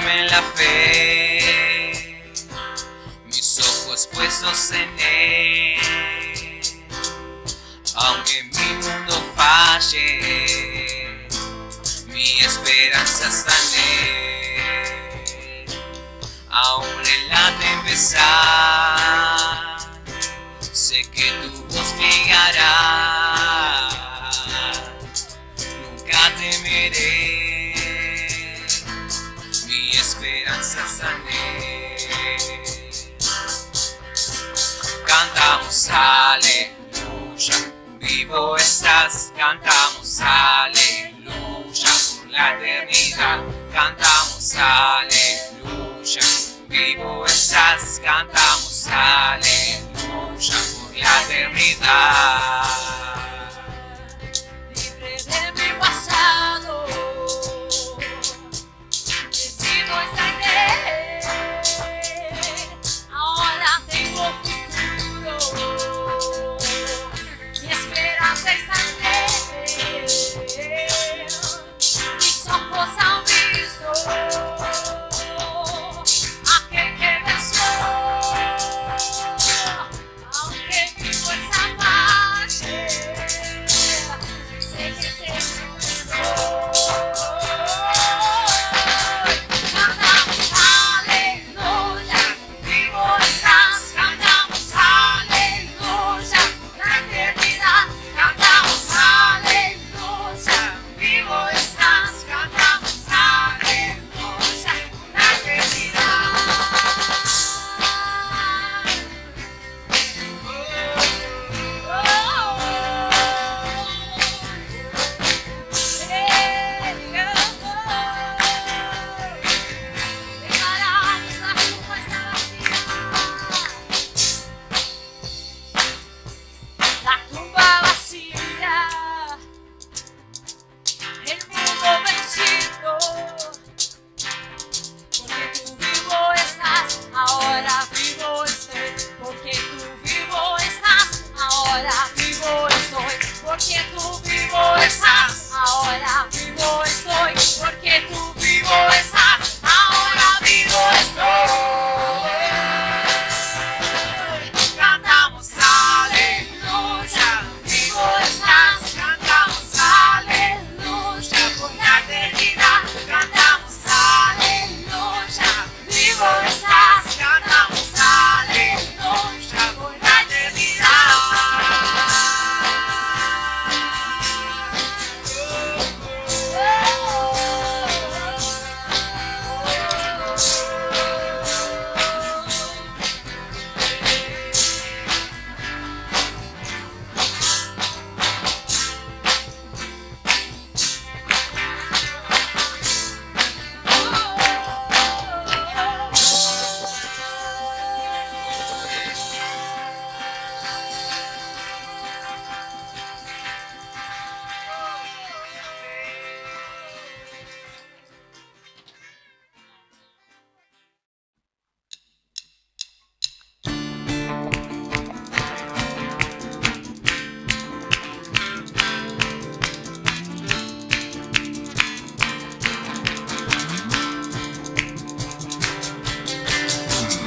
firme en la fe, mis ojos puestos en Él. Aunque mi mundo falle, mi esperanza está en Él. Aún en la tempestad, sé que tu voz me guiará. Nunca temeré, mi esperanza está en Él. Cantamos aleluya, vivo estás. Cantamos aleluya por la eternidad. Cantamos aleluya, vivo estás. Cantamos aleluya por la eternidad. Libre de mi pasado, decido estar en Él. Ahora tengo futuro, mi esperanza está en Él. Mis ojos han visto aquel que venció. Aunque mi fuerza falle, sé que te cantamos aleluya, vivo estás. Cantamos aleluya, la eternidad. Cantamos aleluya, vivo estás. Cantamos aleluya, la eternidad. Declaramos la tumba está vacía. La tumba vacía, el mundo vencido, porque tú vivo estás, ahora vivo estoy, porque tú vivo estás, ahora vivo estoy, porque tú vivo estás, ahora vivo estoy, porque tú vivo estás, ahora vivo estoy. Cantamos aleluya, vivo estás. Cantamos aleluya por la eternidad. Cantamos aleluya, vivo estás. Cantamos aleluya por la eternidad.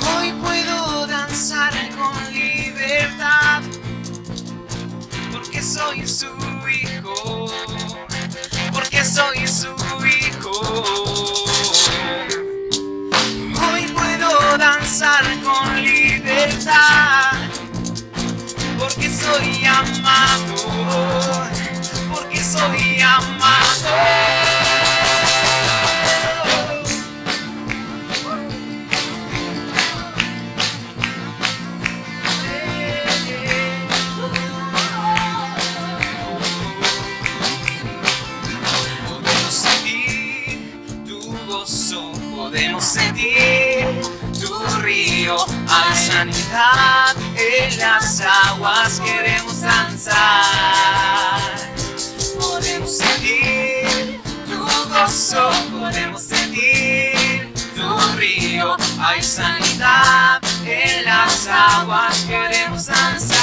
Hoy puedo danzar con libertad, porque soy su hijo, porque soy su hijo. Hoy puedo danzar con libertad, porque soy amado, porque soy amado. Podemos sentir tu gozo, podemos sentir tu río. Hay sanidad en las aguas, queremos danzar. Podemos sentir tu gozo, podemos sentir tu río. Hay sanidad en las aguas, queremos danzar.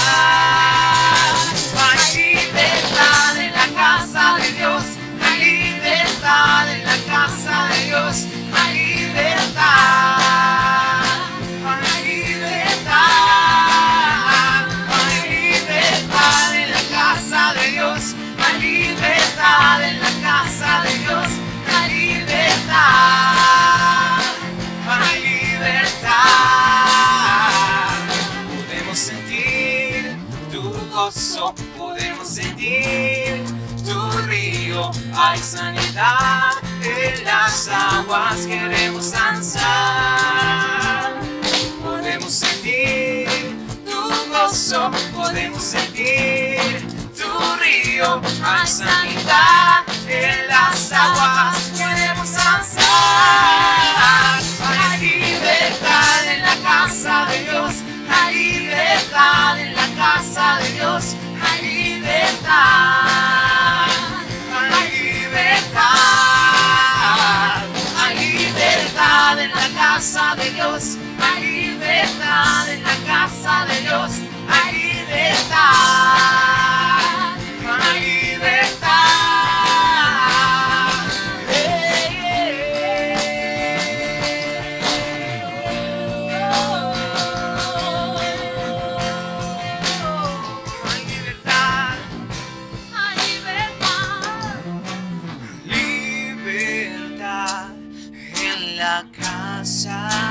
Hay libertad en la casa de Dios, hay libertad en la casa de Dios, hay libertad. hay sanidad en las aguas, queremos danzar. Podemos sentir tu gozo, podemos sentir tu río, hay sanidad en las aguas, queremos danzar. Hay libertad en la casa de Dios, hay libertad en la casa de Dios, hay libertad, hay libertad, hay libertad en la casa de Dios, hay libertad en la casa de Dios, hay libertad, hay libertad. Libertad al danzar,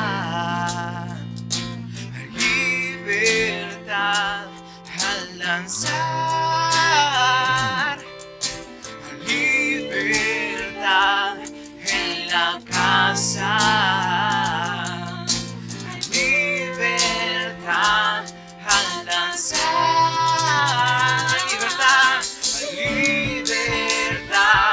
libertad en la casa, libertad al danzar, libertad, libertad en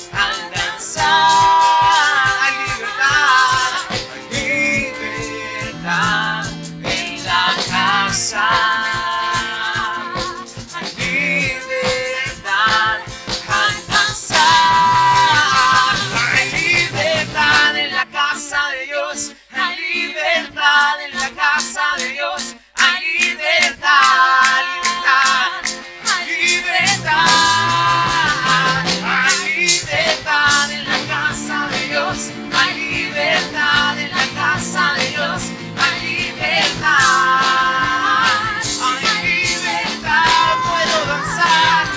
la casa. En la casa de Dios hay libertad, libertad, libertad, hay libertad en la casa de Dios, hay libertad en la casa de Dios, hay libertad, puedo danzar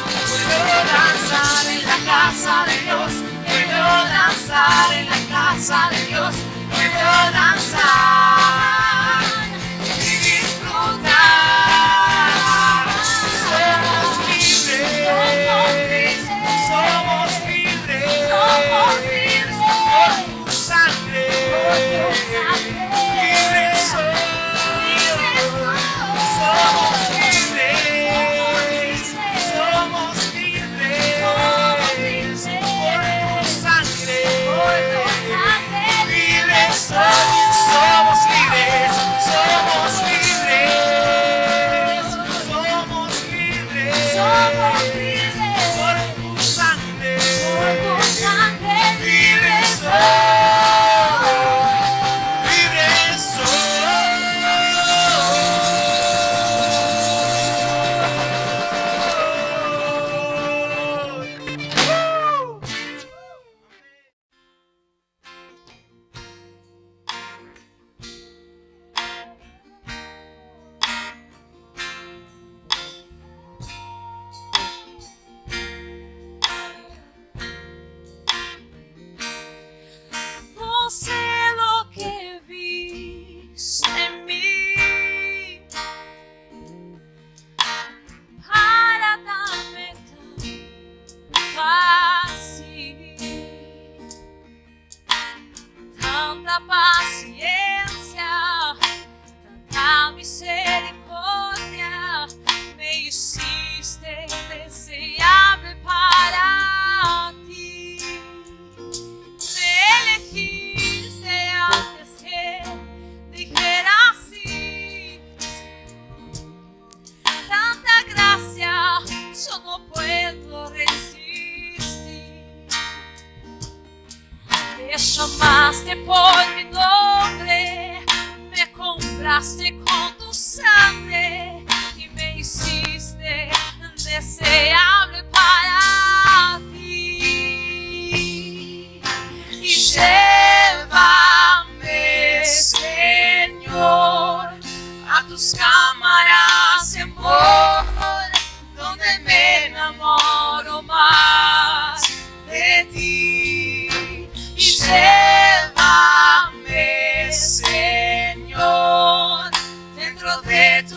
en la casa de Dios, puedo danzar en la casa de Dios, puedo danzar. No sé lo que viste en mí para darme tanta paciencia, tanta misericordia, me hiciste deseable para ti. Me elegiste antes que dijera sí. Tanta gracia yo no puedo resistir. Me llamaste por mi nombre, me compraste con tu sangre y me hiciste deseable para ti. Y llévame, Señor, a tus cámaras de amor, donde me enamoro más de ti. Y llévame, Señor, dentro de tu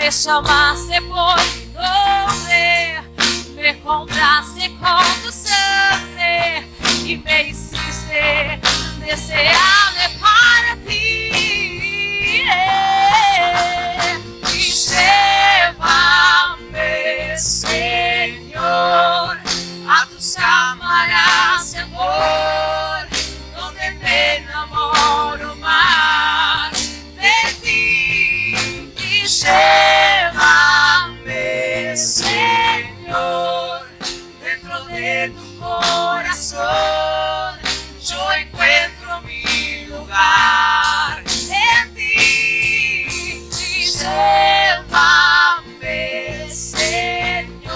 me llamaste por mi nombre, me compraste con tu sangre y me hiciste deseable para ti. Y llévame, Señor, a tus cámaras de amor, donde me enamoro más de ti. Y llévame, Señor, dentro de tu corazón. Yo encuentro mi lugar en ti. Y llévame, Señor,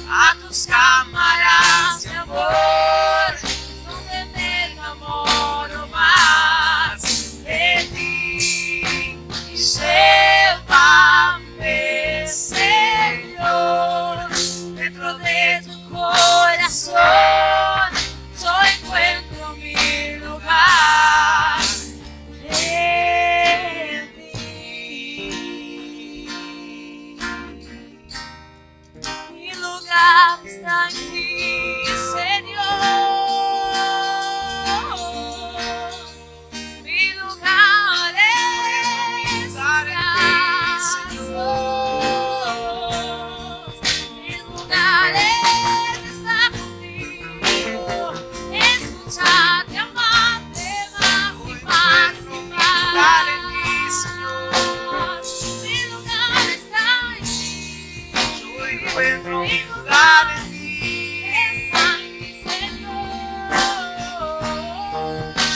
a tus cámaras de amor, donde me enamoro más de ti. Y llévame, Señor, dentro de tu corazón. Yo encuentro mi lugar en ti. Mi lugar está en ti, Señor. Mi lugar está en ti, Señor. Mi lugar está contigo. Escucharte, amarte más y más y más. Mi lugar está en ti. Yo encuentro mi lugar en ti. Está en ti, Señor.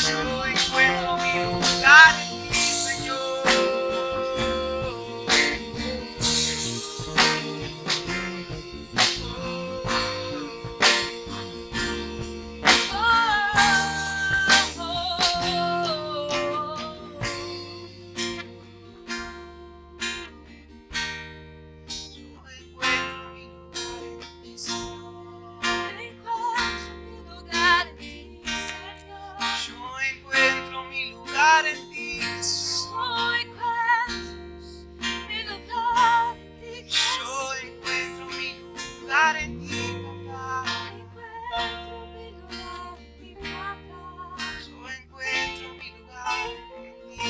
Yo encuentro mi lugar en ti, Señor. Yo encuentro mi lugar en ti, Jesús. Yo encuentro mi lugar en ti, papá. Yo encuentro mi lugar en ti.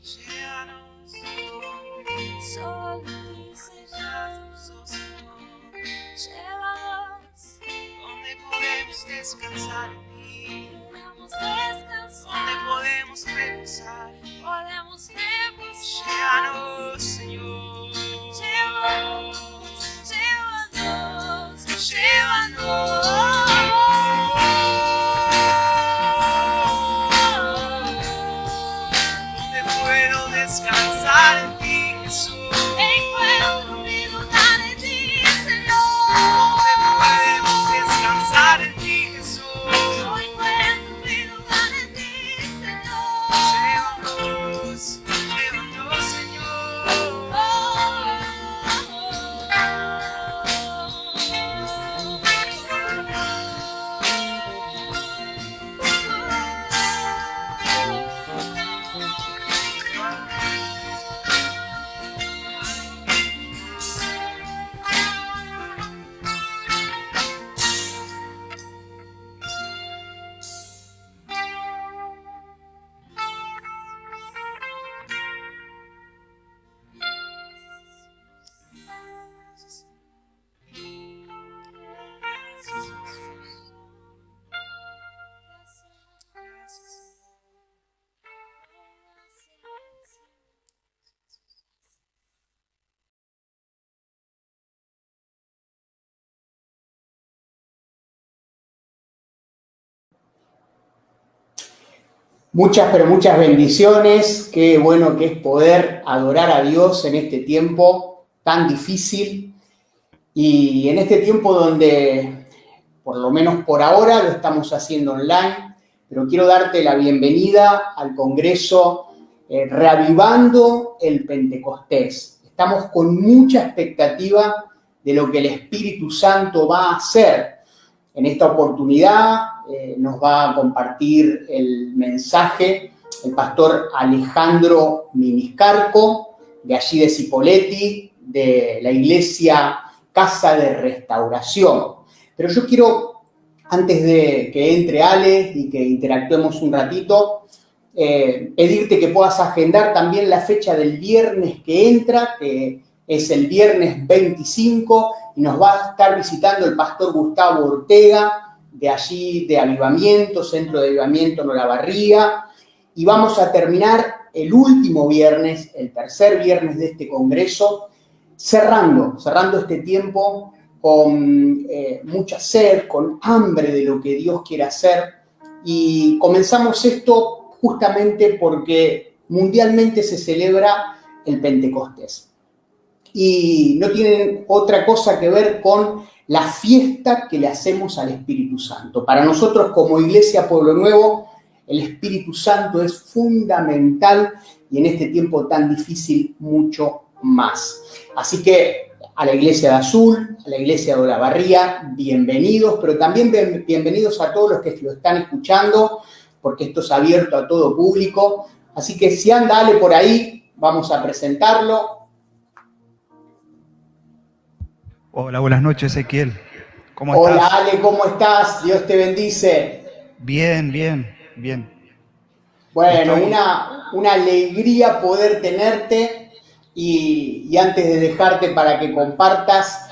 Llévanos, Solo en ti, Señor. Señor, Llévanos, donde podemos descansar en ti, podemos descansar, donde podemos reposar. podemos reposar. Llévanos, Señor. Llévanos, llévanos, llévanos. Donde puedo descansar en ti, Jesús. Encuentro mi lugar en ti, Señor. Donde podemos descansar en ti, Jesús. Yo encuentro mi lugar en ti, Señor. Llévanos, llévanos, Señor. Muchas, pero muchas bendiciones. Qué bueno que es poder adorar a Dios en este tiempo tan difícil y en este tiempo donde, por lo menos por ahora, lo estamos haciendo online, pero quiero darte la bienvenida al Congreso Reavivando el Pentecostés. Estamos con mucha expectativa de lo que el Espíritu Santo va a hacer. En esta oportunidad nos va a compartir el mensaje el pastor Alejandro Miniscarco, de allí de Cipolletti, de la iglesia Casa de Restauración. Pero yo quiero, antes de que entre Ale y que interactuemos un ratito, pedirte que puedas agendar también la fecha del viernes que entra, que es el viernes 25, y nos va a estar visitando el pastor Gustavo Ortega, de allí de Avivamiento, Centro de Avivamiento en Olavarría, y vamos a terminar el último viernes, el tercer viernes de este congreso, cerrando este tiempo con mucha sed, con hambre de lo que Dios quiere hacer, y comenzamos esto justamente porque mundialmente se celebra el Pentecostés. Y no tienen otra cosa que ver con la fiesta que le hacemos al Espíritu Santo. Para nosotros como Iglesia Pueblo Nuevo, el Espíritu Santo es fundamental y en este tiempo tan difícil mucho más. Así que a la Iglesia de Azul, a la Iglesia de Olavarría, bienvenidos, pero también bienvenidos a todos los que lo están escuchando, porque esto es abierto a todo público. Así que si anda Ale por ahí, vamos a presentarlo. Hola, buenas noches, Ezequiel. ¿Cómo estás? Hola, Ale, ¿cómo estás? Dios te bendice. Bien, bien, bien. Bueno, una alegría poder tenerte y antes de dejarte para que compartas,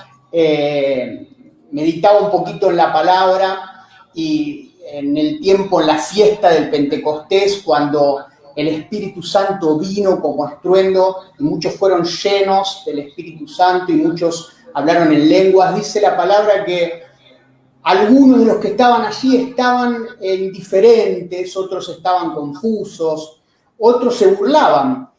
meditaba un poquito en la palabra y en el tiempo, en la fiesta del Pentecostés, cuando el Espíritu Santo vino como estruendo y muchos fueron llenos del Espíritu Santo y muchos hablaron en lenguas. Dice la palabra que algunos de los que estaban allí estaban indiferentes, otros estaban confusos, otros se burlaban,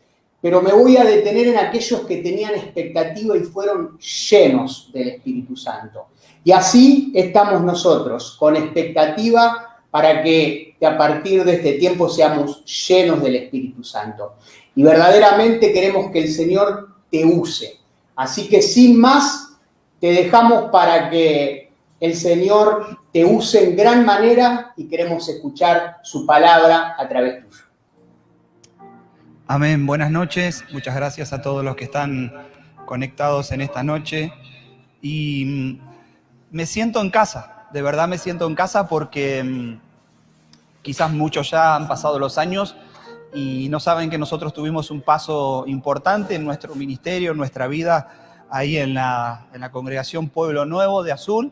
pero me voy a detener en aquellos que tenían expectativa y fueron llenos del Espíritu Santo. Y así estamos nosotros, con expectativa para que a partir de este tiempo seamos llenos del Espíritu Santo. Y verdaderamente queremos que el Señor te use. Así que sin más, te dejamos para que el Señor te use en gran manera y queremos escuchar su palabra a través tuyo. Amén, buenas noches. Muchas gracias a todos los que están conectados en esta noche. Y me siento en casa, de verdad me siento en casa porque quizás muchos ya han pasado los años y no saben que nosotros tuvimos un paso importante en nuestro ministerio, en nuestra vida, ahí en la congregación Pueblo Nuevo de Azul.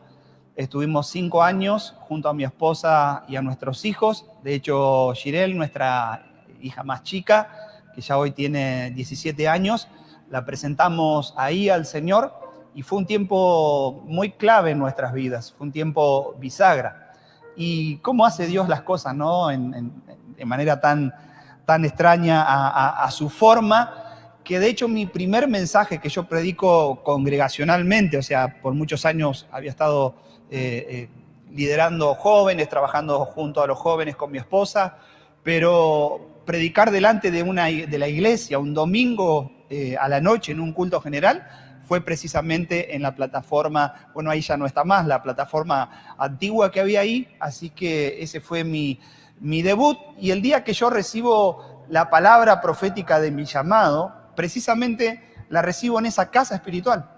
Estuvimos 5 años junto a mi esposa y a nuestros hijos. De hecho, Shirel, nuestra hija más chica, que ya hoy tiene 17 años, la presentamos ahí al Señor y fue un tiempo muy clave en nuestras vidas, fue un tiempo bisagra. Y cómo hace Dios las cosas, ¿no? De manera tan extraña a su forma, que de hecho mi primer mensaje que yo predico congregacionalmente, o sea, por muchos años había estado liderando jóvenes, trabajando junto a los jóvenes con mi esposa, pero predicar delante de la iglesia un domingo a la noche en un culto general fue precisamente en la plataforma, bueno, ahí ya no está más, la plataforma antigua que había ahí, así que ese fue mi debut. Y el día que yo recibo la palabra profética de mi llamado, precisamente la recibo en esa casa espiritual.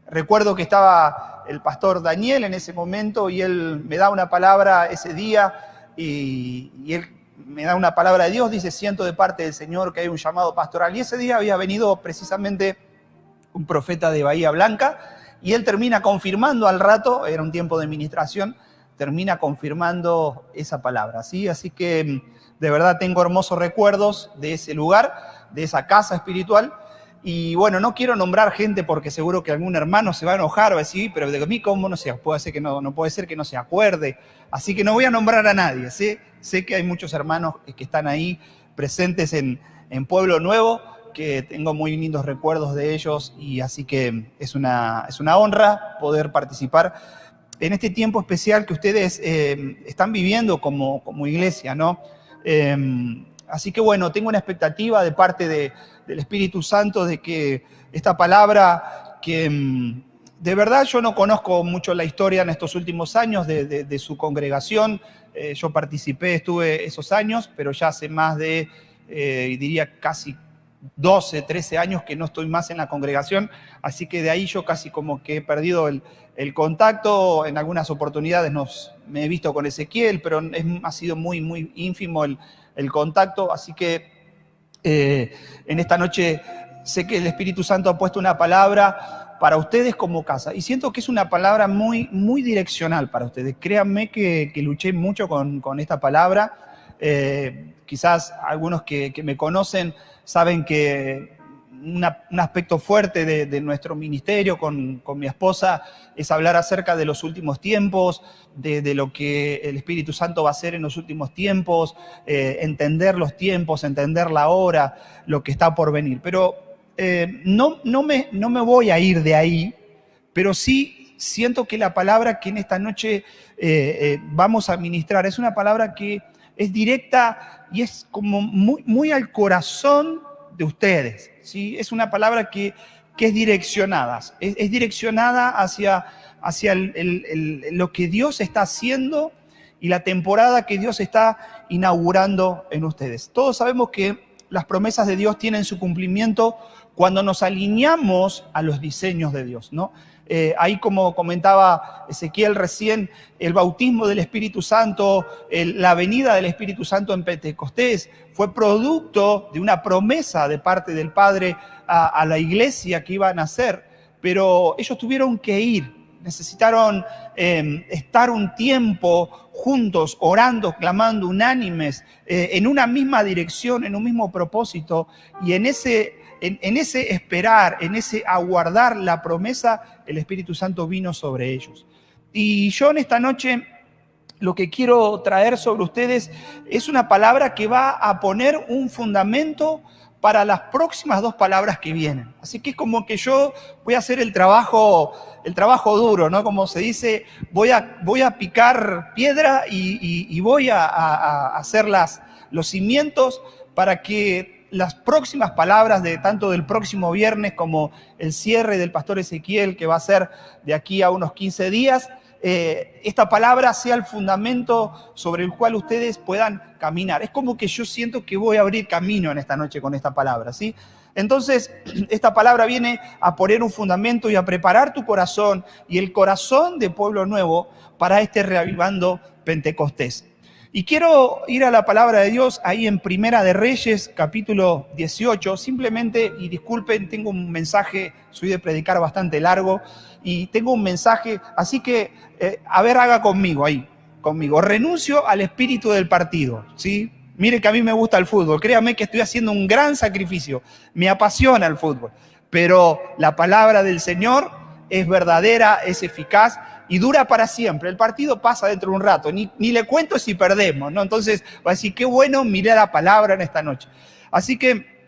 Recuerdo que estaba el pastor Daniel en ese momento y él me da una palabra ese día y él me da una palabra de Dios, dice, siento de parte del Señor que hay un llamado pastoral. Y ese día había venido precisamente un profeta de Bahía Blanca y él termina confirmando al rato, era un tiempo de ministración, termina confirmando esa palabra, ¿sí? Así que de verdad tengo hermosos recuerdos de ese lugar, de esa casa espiritual. Y bueno, no quiero nombrar gente porque seguro que algún hermano se va a enojar o va a decir, pero de mí cómo no se puede ser que no puede ser que no se acuerde. Así que no voy a nombrar a nadie. Sé que hay muchos hermanos que están ahí presentes en Pueblo Nuevo, que tengo muy lindos recuerdos de ellos y así que es una honra poder participar en este tiempo especial que ustedes están viviendo como iglesia, ¿no? Así que bueno, tengo una expectativa de parte del Espíritu Santo de que esta palabra que De verdad yo no conozco mucho la historia en estos últimos años de su congregación. Yo participé, estuve esos años, pero ya hace más de, diría casi 12, 13 años que no estoy más en la congregación, así que de ahí yo casi como que he perdido el contacto. En algunas oportunidades me he visto con Ezequiel, pero ha sido muy, muy ínfimo el contacto, así que en esta noche sé que el Espíritu Santo ha puesto una palabra para ustedes como casa, y siento que es una palabra muy, muy direccional para ustedes. Créanme que luché mucho con esta palabra. Quizás algunos que me conocen saben que un aspecto fuerte de nuestro ministerio con mi esposa es hablar acerca de los últimos tiempos, de lo que el Espíritu Santo va a hacer en los últimos tiempos, entender los tiempos, entender la hora, lo que está por venir. Pero no me voy a ir de ahí, pero sí siento que la palabra que en esta noche vamos a ministrar es una palabra que es directa y es como muy, muy al corazón de ustedes, ¿sí? Es una palabra que es direccionada, es direccionada hacia lo que Dios está haciendo y la temporada que Dios está inaugurando en ustedes. Todos sabemos que las promesas de Dios tienen su cumplimiento cuando nos alineamos a los diseños de Dios, ¿no? Ahí, como comentaba Ezequiel recién, el bautismo del Espíritu Santo, la venida del Espíritu Santo en Pentecostés fue producto de una promesa de parte del Padre a la iglesia que iba a nacer, pero ellos tuvieron que ir, necesitaron estar un tiempo juntos, orando, clamando, unánimes, en una misma dirección, en un mismo propósito, y en ese esperar, en ese aguardar la promesa, el Espíritu Santo vino sobre ellos. Y yo en esta noche lo que quiero traer sobre ustedes es una palabra que va a poner un fundamento para las próximas 2 palabras que vienen. Así que es como que yo voy a hacer el trabajo duro, ¿no? Como se dice, voy a picar piedra y voy a hacer los cimientos para que las próximas palabras tanto del próximo viernes como el cierre del pastor Ezequiel, que va a ser de aquí a unos 15 días, esta palabra sea el fundamento sobre el cual ustedes puedan caminar. Es como que yo siento que voy a abrir camino en esta noche con esta palabra, ¿sí? Entonces, esta palabra viene a poner un fundamento y a preparar tu corazón y el corazón de Pueblo Nuevo para este Reavivando Pentecostés. Y quiero ir a la palabra de Dios ahí en Primera de Reyes, capítulo 18. Simplemente, y disculpen, tengo un mensaje, soy de predicar bastante largo, y tengo un mensaje, así que, haga conmigo ahí, conmigo. Renuncio al espíritu del partido, ¿sí? Mire que a mí me gusta el fútbol, créame que estoy haciendo un gran sacrificio, me apasiona el fútbol, pero la palabra del Señor es verdadera, es eficaz y dura para siempre. El partido pasa dentro de un rato, ni le cuento si perdemos, ¿no? Entonces va a decir, qué bueno, miré la palabra en esta noche. Así que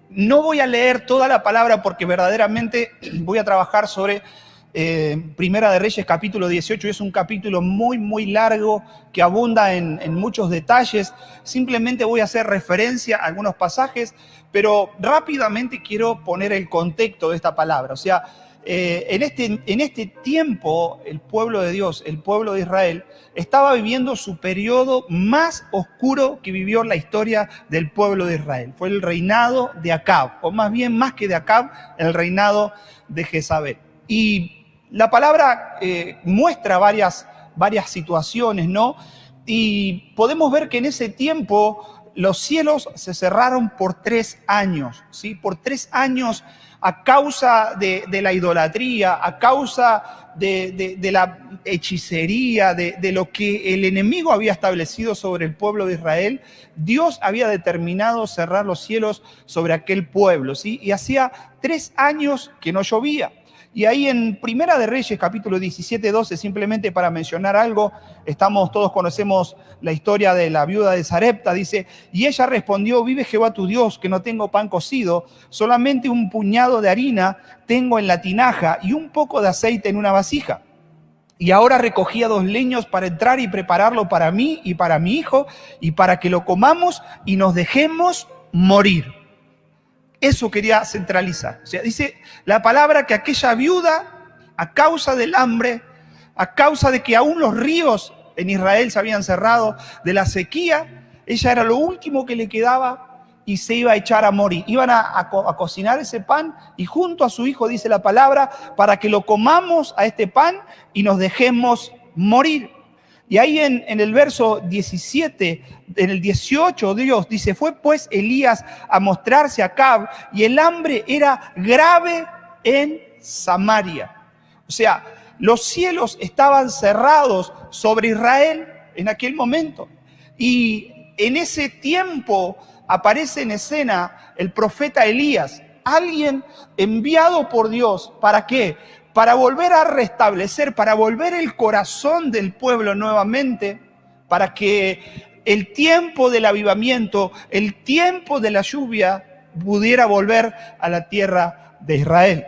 no voy a leer toda la palabra porque verdaderamente voy a trabajar sobre Primera de Reyes, capítulo 18. Es un capítulo muy, muy largo que abunda en muchos detalles. Simplemente voy a hacer referencia a algunos pasajes, pero rápidamente quiero poner el contexto de esta palabra. O sea, en este tiempo, el pueblo de Dios, el pueblo de Israel, estaba viviendo su periodo más oscuro que vivió la historia del pueblo de Israel. Fue el reinado de Acab, o más bien, más que de Acab, el reinado de Jezabel. Y la palabra muestra varias situaciones, ¿no? Y podemos ver que en ese tiempo los cielos se cerraron por 3 años, ¿sí? Por 3 años a causa de la idolatría, a causa de la hechicería, de lo que el enemigo había establecido sobre el pueblo de Israel. Dios había determinado cerrar los cielos sobre aquel pueblo, ¿sí? Y hacía 3 años que no llovía. Y ahí en Primera de Reyes, capítulo 17, 12, simplemente para mencionar algo, todos conocemos la historia de la viuda de Sarepta, dice, y ella respondió, vive Jehová tu Dios, que no tengo pan cocido, solamente un puñado de harina tengo en la tinaja y un poco de aceite en una vasija. Y ahora recogía 2 leños para entrar y prepararlo para mí y para mi hijo, y para que lo comamos y nos dejemos morir. Eso quería centralizar. O sea, dice la palabra que aquella viuda, a causa del hambre, a causa de que aún los ríos en Israel se habían cerrado, de la sequía, ella era lo último que le quedaba y se iba a echar a morir. Iban a cocinar ese pan y junto a su hijo, dice la palabra, para que lo comamos a este pan y nos dejemos morir. Y ahí en el verso 17, en el 18, Dios dice, fue pues Elías a mostrarse a Acab y el hambre era grave en Samaria. O sea, los cielos estaban cerrados sobre Israel en aquel momento. Y en ese tiempo aparece en escena el profeta Elías, alguien enviado por Dios. ¿Para qué? Para volver a restablecer, para volver el corazón del pueblo nuevamente, para que el tiempo del avivamiento, el tiempo de la lluvia, pudiera volver a la tierra de Israel.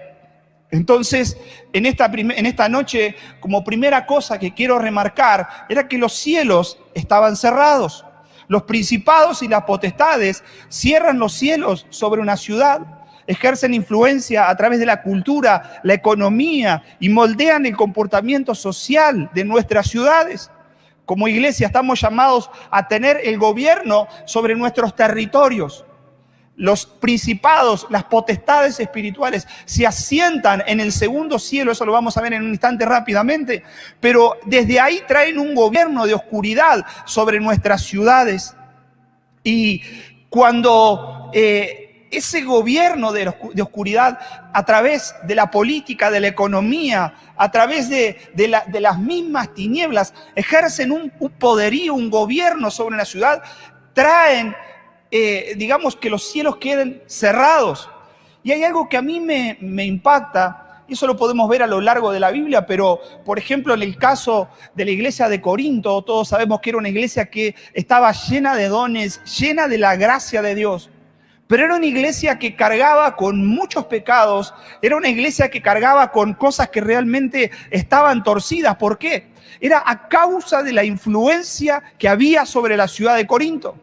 Entonces, en esta noche, como primera cosa que quiero remarcar, era que los cielos estaban cerrados. Los principados y las potestades cierran los cielos sobre una ciudad, ejercen influencia a través de la cultura, la economía y moldean el comportamiento social de nuestras ciudades. Como iglesia estamos llamados a tener el gobierno sobre nuestros territorios. Los principados, las potestades espirituales se asientan en el segundo cielo, eso lo vamos a ver en un instante rápidamente, pero desde ahí traen un gobierno de oscuridad sobre nuestras ciudades. Y cuando ese gobierno de oscuridad, a través de la política, de la economía, a través de las mismas tinieblas, ejercen un poderío, un gobierno sobre una ciudad, traen digamos que los cielos queden cerrados. Y hay algo que a mí me impacta, y eso lo podemos ver a lo largo de la Biblia, pero por ejemplo en el caso de la iglesia de Corinto, todos sabemos que era una iglesia que estaba llena de dones, llena de la gracia de Dios, pero era una iglesia que cargaba con muchos pecados, era una iglesia que cargaba con cosas que realmente estaban torcidas. ¿Por qué? Era a causa de la influencia que había sobre la ciudad de Corinto.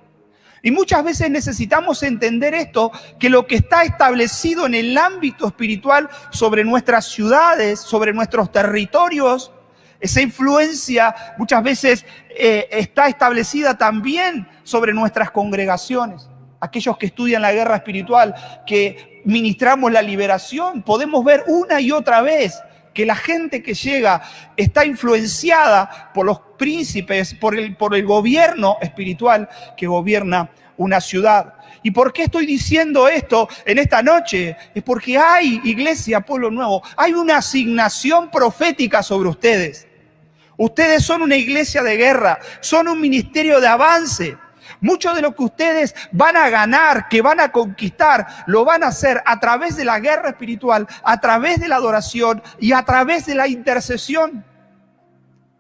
Y muchas veces necesitamos entender esto, que lo que está establecido en el ámbito espiritual sobre nuestras ciudades, sobre nuestros territorios, esa influencia muchas veces está establecida también sobre nuestras congregaciones. Aquellos que estudian la guerra espiritual, que ministramos la liberación, podemos ver una y otra vez que la gente que llega está influenciada por los príncipes, por el gobierno espiritual que gobierna una ciudad. ¿Y por qué estoy diciendo esto en esta noche? Es porque hay, iglesia, pueblo nuevo, hay una asignación profética sobre ustedes. Ustedes son una iglesia de guerra, son un ministerio de avance. Mucho de lo que ustedes van a ganar, que van a conquistar, lo van a hacer a través de la guerra espiritual, a través de la adoración y a través de la intercesión.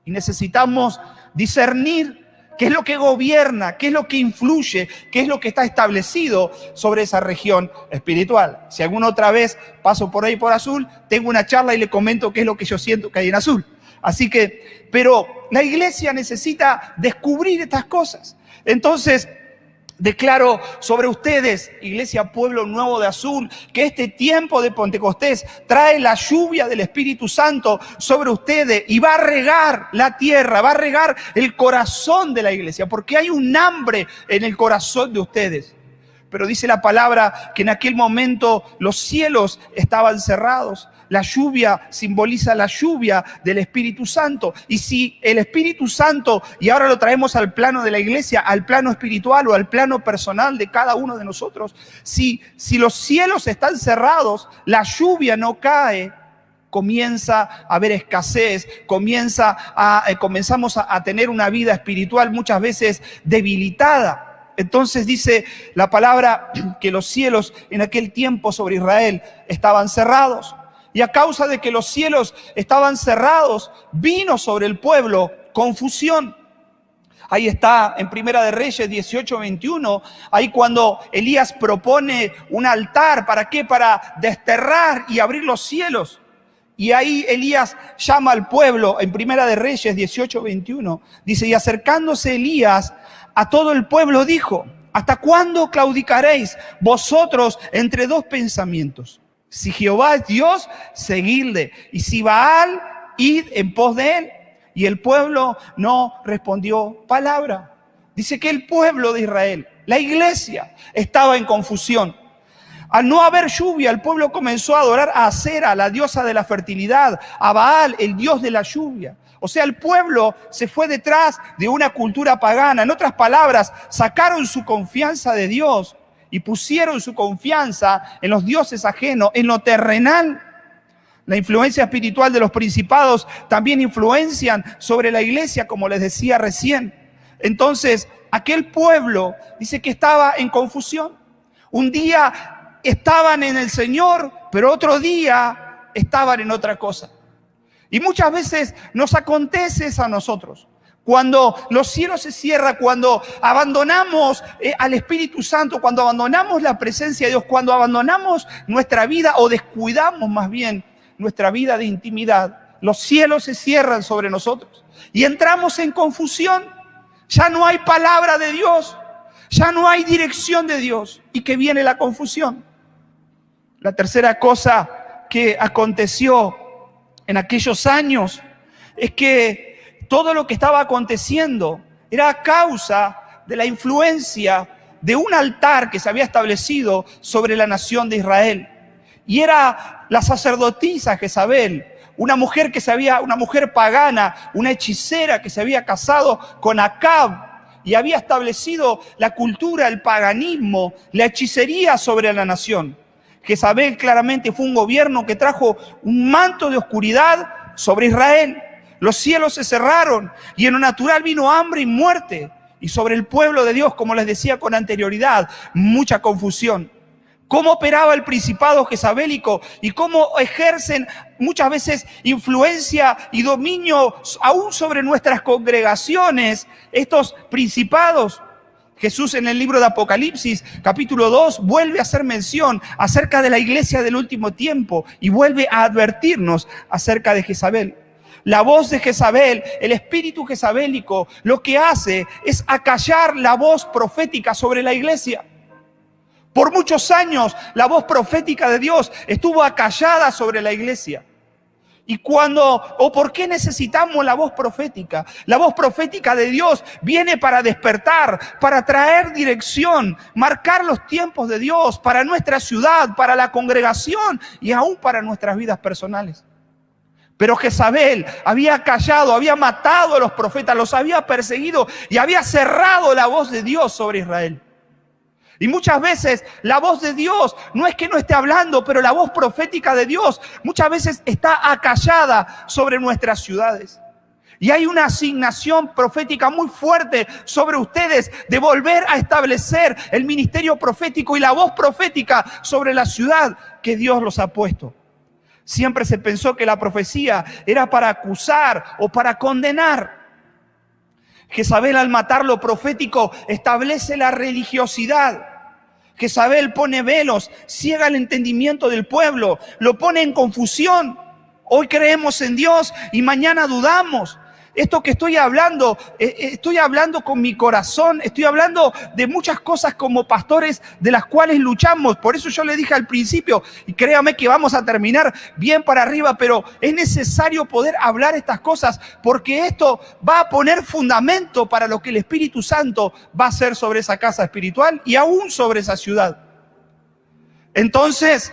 Y necesitamos discernir qué es lo que gobierna, qué es lo que influye, qué es lo que está establecido sobre esa región espiritual. Si alguna otra vez paso por ahí por Azul, tengo una charla y le comento qué es lo que yo siento que hay en Azul. Así que, pero la iglesia necesita descubrir estas cosas. Entonces, declaro sobre ustedes, Iglesia Pueblo Nuevo de Azul, que este tiempo de Pentecostés trae la lluvia del Espíritu Santo sobre ustedes y va a regar la tierra, va a regar el corazón de la iglesia, porque hay un hambre en el corazón de ustedes. Pero dice la palabra que en aquel momento los cielos estaban cerrados. La lluvia simboliza la lluvia del Espíritu Santo. Y si el Espíritu Santo, y ahora lo traemos al plano de la iglesia, al plano espiritual o al plano personal de cada uno de nosotros, si los cielos están cerrados, la lluvia no cae, comienza a haber escasez, comenzamos a tener una vida espiritual muchas veces debilitada. Entonces dice la palabra que los cielos en aquel tiempo sobre Israel estaban cerrados. Y a causa de que los cielos estaban cerrados, vino sobre el pueblo confusión. Ahí está en Primera de Reyes 18:21, ahí cuando Elías propone un altar, ¿para qué? Para desterrar y abrir los cielos. Y ahí Elías llama al pueblo, en Primera de Reyes 18:21, dice, y acercándose Elías a todo el pueblo dijo, ¿Hasta cuándo claudicaréis vosotros entre dos pensamientos? Si Jehová es Dios, seguidle. Y si Baal, id en pos de él. Y el pueblo no respondió palabra. Dice que el pueblo de Israel, la iglesia, estaba en confusión. Al no haber lluvia, el pueblo comenzó a adorar a Acera, la diosa de la fertilidad, a Baal, el dios de la lluvia. O sea, el pueblo se fue detrás de una cultura pagana. En otras palabras, sacaron su confianza de Dios y pusieron su confianza en los dioses ajenos, en lo terrenal. La influencia espiritual de los principados también influencian sobre la iglesia, como les decía recién. Entonces, aquel pueblo dice que estaba en confusión. Un día estaban en el Señor, pero otro día estaban en otra cosa. Y muchas veces nos acontece eso a nosotros. Cuando los cielos se cierran, cuando abandonamos al Espíritu Santo, cuando abandonamos la presencia de Dios, cuando abandonamos nuestra vida o descuidamos más bien nuestra vida de intimidad, los cielos se cierran sobre nosotros y entramos en confusión. Ya no hay palabra de Dios, ya no hay dirección de Dios y que viene la confusión. La tercera cosa que aconteció en aquellos años es que todo lo que estaba aconteciendo era a causa de la influencia de un altar que se había establecido sobre la nación de Israel. Y era la sacerdotisa Jezabel, una mujer pagana, una hechicera que se había casado con Acab y había establecido la cultura, el paganismo, la hechicería sobre la nación. Jezabel claramente fue un gobierno que trajo un manto de oscuridad sobre Israel. Los cielos se cerraron y en lo natural vino hambre y muerte. Y sobre el pueblo de Dios, como les decía con anterioridad, mucha confusión. Cómo operaba el principado jezabélico y cómo ejercen muchas veces influencia y dominio aún sobre nuestras congregaciones estos principados. Jesús en el libro de Apocalipsis, capítulo 2, vuelve a hacer mención acerca de la iglesia del último tiempo y vuelve a advertirnos acerca de Jezabel. La voz de Jezabel, el espíritu jezabélico, lo que hace es acallar la voz profética sobre la iglesia. Por muchos años, la voz profética de Dios estuvo acallada sobre la iglesia. ¿Y por qué necesitamos la voz profética? La voz profética de Dios viene para despertar, para traer dirección, marcar los tiempos de Dios para nuestra ciudad, para la congregación y aún para nuestras vidas personales. Pero Jezabel había callado, había matado a los profetas, los había perseguido y había cerrado la voz de Dios sobre Israel. Y muchas veces la voz de Dios no es que no esté hablando, pero la voz profética de Dios muchas veces está acallada sobre nuestras ciudades. Y hay una asignación profética muy fuerte sobre ustedes de volver a establecer el ministerio profético y la voz profética sobre la ciudad que Dios los ha puesto. Siempre se pensó que la profecía era para acusar o para condenar. Jezabel, al matar lo profético, establece la religiosidad. Jezabel pone velos, ciega el entendimiento del pueblo, lo pone en confusión. Hoy creemos en Dios y mañana dudamos. Esto que estoy hablando con mi corazón, estoy hablando de muchas cosas como pastores de las cuales luchamos. Por eso yo le dije al principio, y créame que vamos a terminar bien para arriba, pero es necesario poder hablar estas cosas porque esto va a poner fundamento para lo que el Espíritu Santo va a hacer sobre esa casa espiritual y aún sobre esa ciudad. Entonces,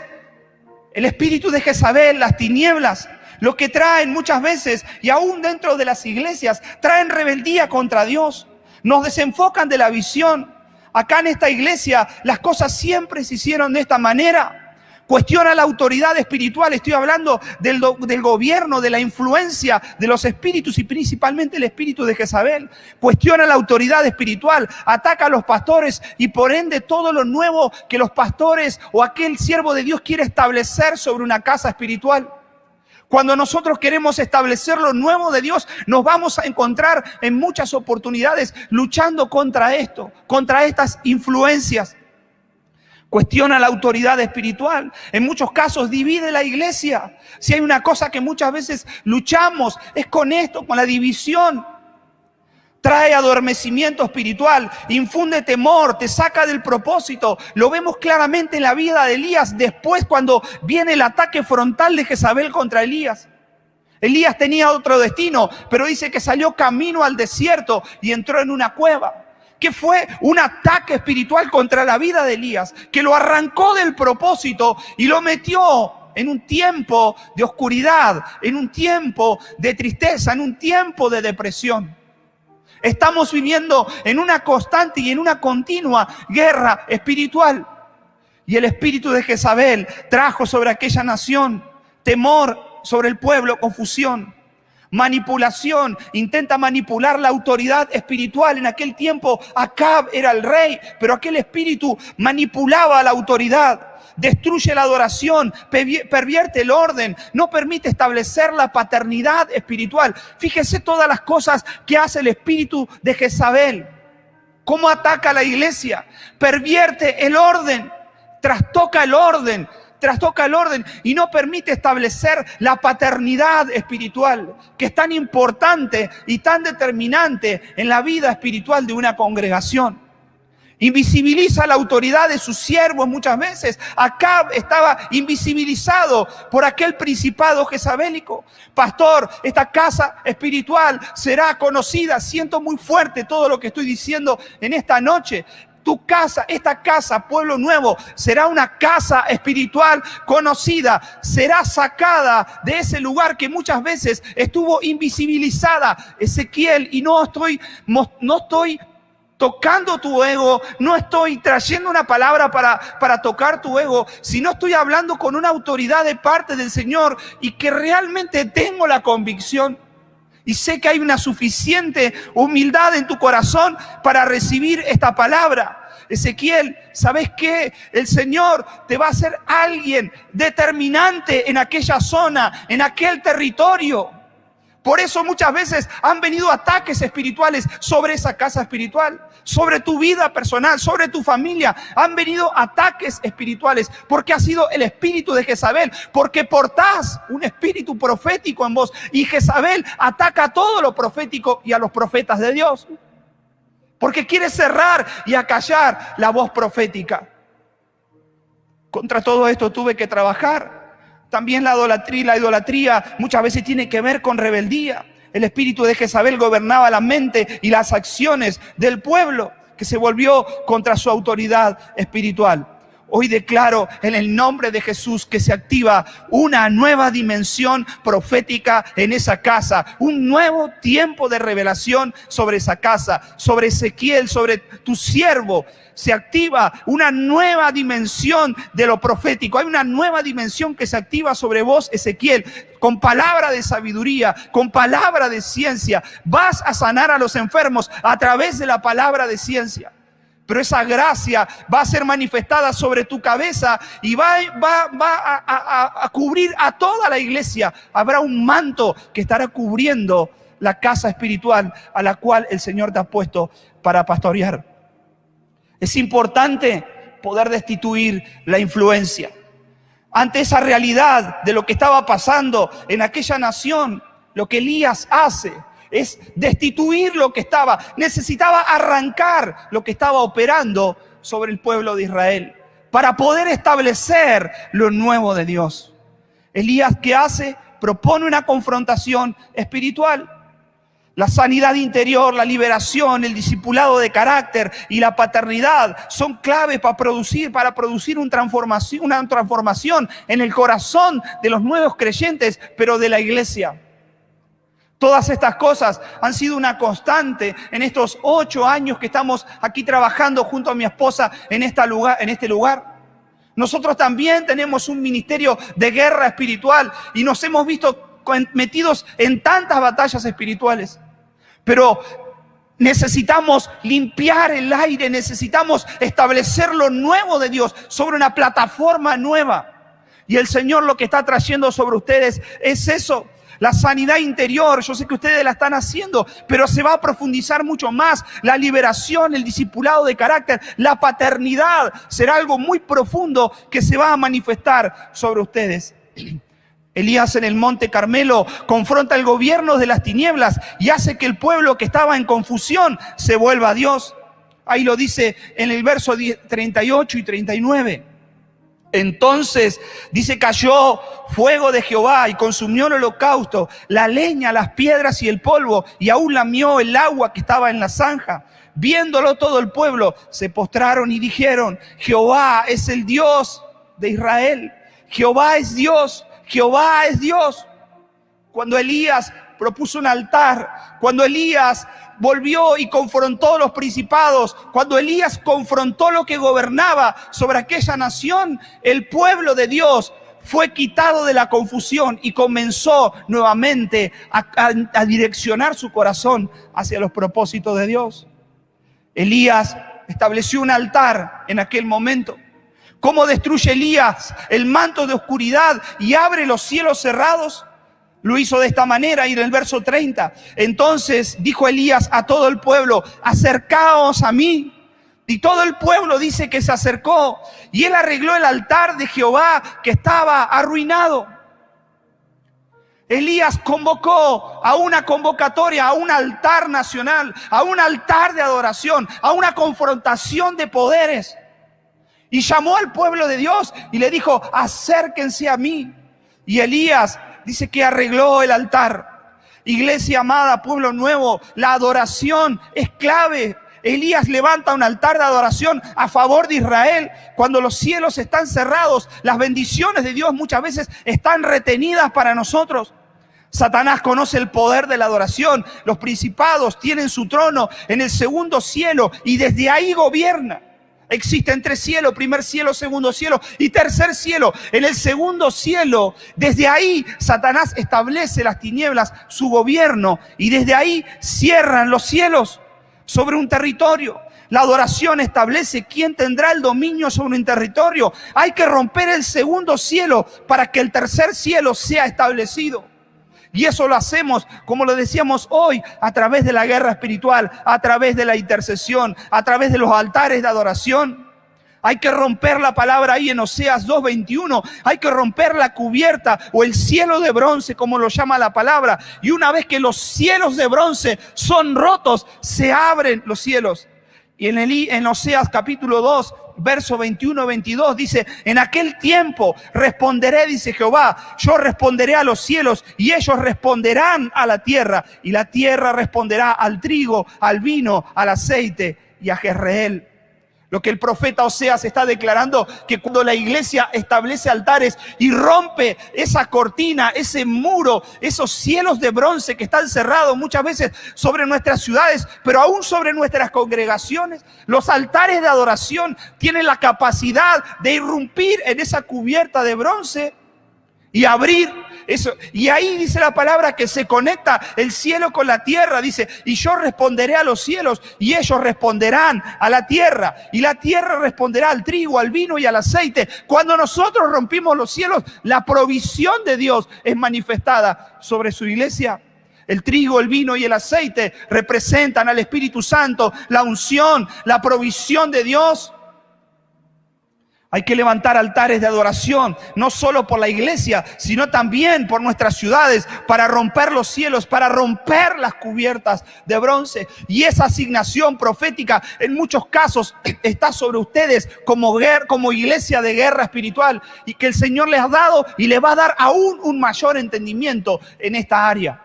el espíritu de Jezabel, las tinieblas, lo que traen muchas veces, y aún dentro de las iglesias, traen rebeldía contra Dios. Nos desenfocan de la visión. Acá en esta iglesia las cosas siempre se hicieron de esta manera. Cuestiona la autoridad espiritual. Estoy hablando del gobierno, de la influencia de los espíritus y principalmente el espíritu de Jezabel. Cuestiona la autoridad espiritual. Ataca a los pastores y por ende todo lo nuevo que los pastores o aquel siervo de Dios quiere establecer sobre una casa espiritual. Cuando nosotros queremos establecer lo nuevo de Dios, nos vamos a encontrar en muchas oportunidades luchando contra esto, contra estas influencias. Cuestiona la autoridad espiritual. En muchos casos divide la iglesia. Si hay una cosa que muchas veces luchamos, es con esto, con la división. trae adormecimiento espiritual, infunde temor, te saca del propósito. Lo vemos claramente en la vida de Elías después cuando viene el ataque frontal de Jezabel contra Elías. Elías tenía otro destino, pero dice que salió camino al desierto y entró en una cueva. Que fue un ataque espiritual contra la vida de Elías, que lo arrancó del propósito y lo metió en un tiempo de oscuridad, en un tiempo de tristeza, en un tiempo de depresión. Estamos viviendo en una constante y en una continua guerra espiritual. Y el espíritu de Jezabel trajo sobre aquella nación temor, sobre el pueblo confusión, manipulación, intenta manipular la autoridad espiritual. En aquel tiempo Acab era el rey, pero aquel espíritu manipulaba la autoridad. Destruye la adoración, pervierte el orden, no permite establecer la paternidad espiritual. Fíjese todas las cosas que hace el espíritu de Jezabel. Cómo ataca a la iglesia, pervierte el orden, trastoca el orden y no permite establecer la paternidad espiritual, que es tan importante y tan determinante en la vida espiritual de una congregación. Invisibiliza la autoridad de sus siervos muchas veces. Acab estaba invisibilizado por aquel principado jezabélico. Pastor, esta casa espiritual será conocida. Siento muy fuerte todo lo que estoy diciendo en esta noche. Tu casa, esta casa, Pueblo Nuevo, será una casa espiritual conocida. Será sacada de ese lugar que muchas veces estuvo invisibilizada. Ezequiel, y no estoy tocando tu ego, no estoy trayendo una palabra para tocar tu ego, sino estoy hablando con una autoridad de parte del Señor y que realmente tengo la convicción y sé que hay una suficiente humildad en tu corazón para recibir esta palabra. Ezequiel, ¿sabes qué? El Señor te va a hacer alguien determinante en aquella zona, en aquel territorio. Por eso muchas veces han venido ataques espirituales sobre esa casa espiritual, sobre tu vida personal, sobre tu familia. Han venido ataques espirituales porque ha sido el espíritu de Jezabel, porque portás un espíritu profético en vos. Y Jezabel ataca a todo lo profético y a los profetas de Dios, porque quiere cerrar y acallar la voz profética. Contra todo esto tuve que trabajar. También la idolatría muchas veces tiene que ver con rebeldía. El espíritu de Jezabel gobernaba la mente y las acciones del pueblo, que se volvió contra su autoridad espiritual. Hoy declaro en el nombre de Jesús que se activa una nueva dimensión profética en esa casa, un nuevo tiempo de revelación sobre esa casa, sobre Ezequiel, sobre tu siervo. Se activa una nueva dimensión de lo profético. Hay una nueva dimensión que se activa sobre vos, Ezequiel, con palabra de sabiduría, con palabra de ciencia. Vas a sanar a los enfermos a través de la palabra de ciencia. Pero esa gracia va a ser manifestada sobre tu cabeza y va a cubrir a toda la iglesia. Habrá un manto que estará cubriendo la casa espiritual a la cual el Señor te ha puesto para pastorear. Es importante poder destituir la influencia. Ante esa realidad de lo que estaba pasando en aquella nación, lo que Elías hace es destituir lo que estaba. Necesitaba arrancar lo que estaba operando sobre el pueblo de Israel para poder establecer lo nuevo de Dios. Elías, ¿qué hace? Propone una confrontación espiritual. La sanidad interior, la liberación, el discipulado de carácter y la paternidad son claves para producir una transformación en el corazón de los nuevos creyentes, pero de la iglesia. Todas estas cosas han sido una constante en estos 8 años que estamos aquí trabajando junto a mi esposa en este lugar. Nosotros también tenemos un ministerio de guerra espiritual y nos hemos visto metidos en tantas batallas espirituales. Pero necesitamos limpiar el aire, necesitamos establecer lo nuevo de Dios sobre una plataforma nueva. Y el Señor lo que está trayendo sobre ustedes es eso. La sanidad interior, yo sé que ustedes la están haciendo, pero se va a profundizar mucho más. La liberación, el discipulado de carácter, la paternidad, será algo muy profundo que se va a manifestar sobre ustedes. Elías en el monte Carmelo confronta el gobierno de las tinieblas y hace que el pueblo que estaba en confusión se vuelva a Dios. Ahí lo dice en el verso 38 y 39. Entonces, dice, cayó fuego de Jehová y consumió el holocausto, la leña, las piedras y el polvo, y aún lamió el agua que estaba en la zanja. Viéndolo todo el pueblo, se postraron y dijeron, Jehová es el Dios de Israel. Jehová es Dios, Jehová es Dios. Cuando Elías propuso un altar, cuando Elías volvió y confrontó los principados, cuando Elías confrontó lo que gobernaba sobre aquella nación, el pueblo de Dios fue quitado de la confusión y comenzó nuevamente a direccionar su corazón hacia los propósitos de Dios. Elías estableció un altar en aquel momento. ¿Cómo destruye Elías el manto de oscuridad y abre los cielos cerrados? Lo hizo de esta manera, y en el verso 30, entonces dijo Elías a todo el pueblo, acercaos a mí. Y todo el pueblo dice que se acercó, y él arregló el altar de Jehová que estaba arruinado. Elías convocó a una convocatoria, a un altar nacional, a un altar de adoración, a una confrontación de poderes. Y llamó al pueblo de Dios y le dijo, acérquense a mí. Y Elías dice que arregló el altar. Iglesia amada, pueblo nuevo, la adoración es clave. Elías levanta un altar de adoración a favor de Israel. Cuando los cielos están cerrados, las bendiciones de Dios muchas veces están retenidas para nosotros. Satanás conoce el poder de la adoración. Los principados tienen su trono en el segundo cielo y desde ahí gobierna. Existen tres cielos, primer cielo, segundo cielo y tercer cielo. En el segundo cielo, desde ahí Satanás establece las tinieblas, su gobierno, y desde ahí cierran los cielos sobre un territorio. La adoración establece quién tendrá el dominio sobre un territorio. Hay que romper el segundo cielo para que el tercer cielo sea establecido. Y eso lo hacemos, como lo decíamos hoy, a través de la guerra espiritual, a través de la intercesión, a través de los altares de adoración. Hay que romper la palabra ahí en Oseas 2:21. Hay que romper la cubierta o el cielo de bronce, como lo llama la palabra. Y una vez que los cielos de bronce son rotos, se abren los cielos. Y en Oseas capítulo 2, verso 21-22 dice, en aquel tiempo responderé, dice Jehová, yo responderé a los cielos y ellos responderán a la tierra. Y la tierra responderá al trigo, al vino, al aceite y a Jezreel. Lo que el profeta Oseas está declarando, que cuando la iglesia establece altares y rompe esa cortina, ese muro, esos cielos de bronce que están cerrados muchas veces sobre nuestras ciudades, pero aún sobre nuestras congregaciones, los altares de adoración tienen la capacidad de irrumpir en esa cubierta de bronce y abrir eso. Y ahí dice la palabra que se conecta el cielo con la tierra. Dice, y yo responderé a los cielos y ellos responderán a la tierra. Y la tierra responderá al trigo, al vino y al aceite. Cuando nosotros rompimos los cielos, la provisión de Dios es manifestada sobre su iglesia. El trigo, el vino y el aceite representan al Espíritu Santo, la unción, la provisión de Dios. Hay que levantar altares de adoración, no solo por la iglesia, sino también por nuestras ciudades, para romper los cielos, para romper las cubiertas de bronce. Y esa asignación profética en muchos casos está sobre ustedes como iglesia de guerra espiritual, y que el Señor les ha dado y les va a dar aún un mayor entendimiento en esta área.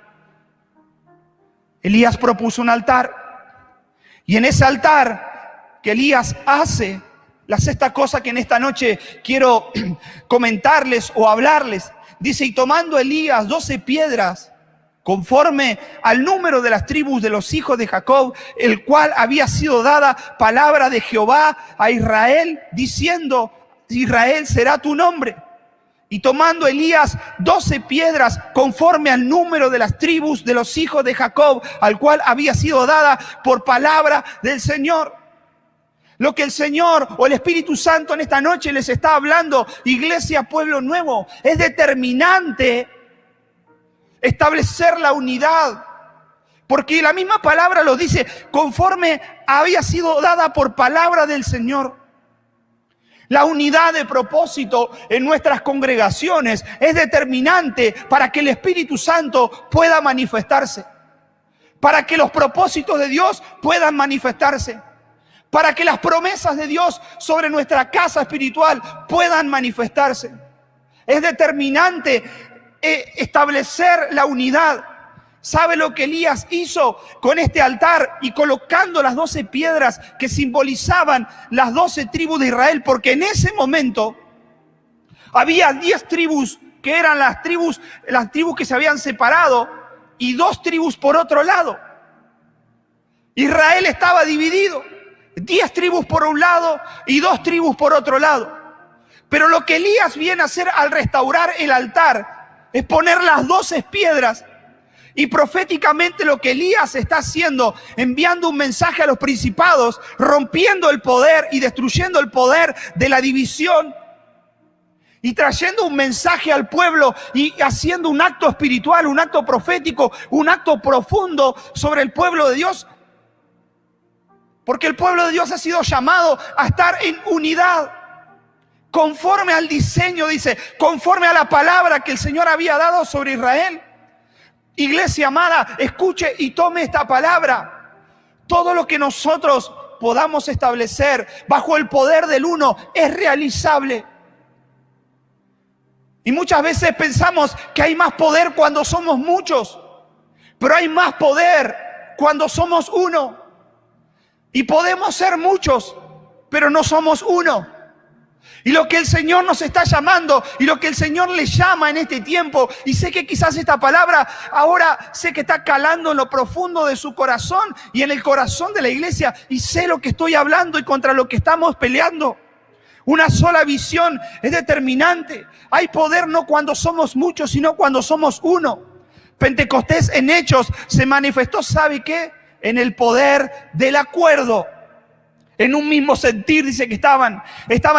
Elías propuso un altar, y en ese altar que Elías hace, la sexta cosa que en esta noche quiero comentarles o hablarles, dice, y tomando Elías 12 piedras, conforme al número de las tribus de los hijos de Jacob, el cual había sido dada palabra de Jehová a Israel, diciendo, Israel será tu nombre. Y tomando Elías 12 piedras, conforme al número de las tribus de los hijos de Jacob, al cual había sido dada por palabra del Señor. Lo que el Señor o el Espíritu Santo en esta noche les está hablando, iglesia, pueblo nuevo, es determinante establecer la unidad. Porque la misma palabra lo dice, conforme había sido dada por palabra del Señor. La unidad de propósito en nuestras congregaciones es determinante para que el Espíritu Santo pueda manifestarse, para que los propósitos de Dios puedan manifestarse, para que las promesas de Dios sobre nuestra casa espiritual puedan manifestarse. Es determinante establecer la unidad. ¿Sabe lo que Elías hizo con este altar y colocando las 12 piedras que simbolizaban las 12 tribus de Israel? Porque en ese momento había 10 tribus que eran las tribus que se habían separado y 2 tribus por otro lado. Israel estaba dividido, 10 tribus por un lado y 2 tribus por otro lado. Pero lo que Elías viene a hacer al restaurar el altar es poner las 12 piedras. Y proféticamente lo que Elías está haciendo, enviando un mensaje a los principados, rompiendo el poder y destruyendo el poder de la división, y trayendo un mensaje al pueblo y haciendo un acto espiritual, un acto profético, un acto profundo sobre el pueblo de Dios. Porque el pueblo de Dios ha sido llamado a estar en unidad, conforme al diseño, dice, conforme a la palabra que el Señor había dado sobre Israel. Iglesia amada, escuche y tome esta palabra. Todo lo que nosotros podamos establecer bajo el poder del uno es realizable. Y muchas veces pensamos que hay más poder cuando somos muchos, pero hay más poder cuando somos uno. Y podemos ser muchos, pero no somos uno. Y lo que el Señor nos está llamando y lo que el Señor le llama en este tiempo, y sé que quizás esta palabra ahora sé que está calando en lo profundo de su corazón y en el corazón de la iglesia, y sé lo que estoy hablando y contra lo que estamos peleando. Una sola visión es determinante. Hay poder no cuando somos muchos, sino cuando somos uno. Pentecostés en Hechos se manifestó, ¿sabe qué? En el poder del acuerdo. En un mismo sentir, dice que estaban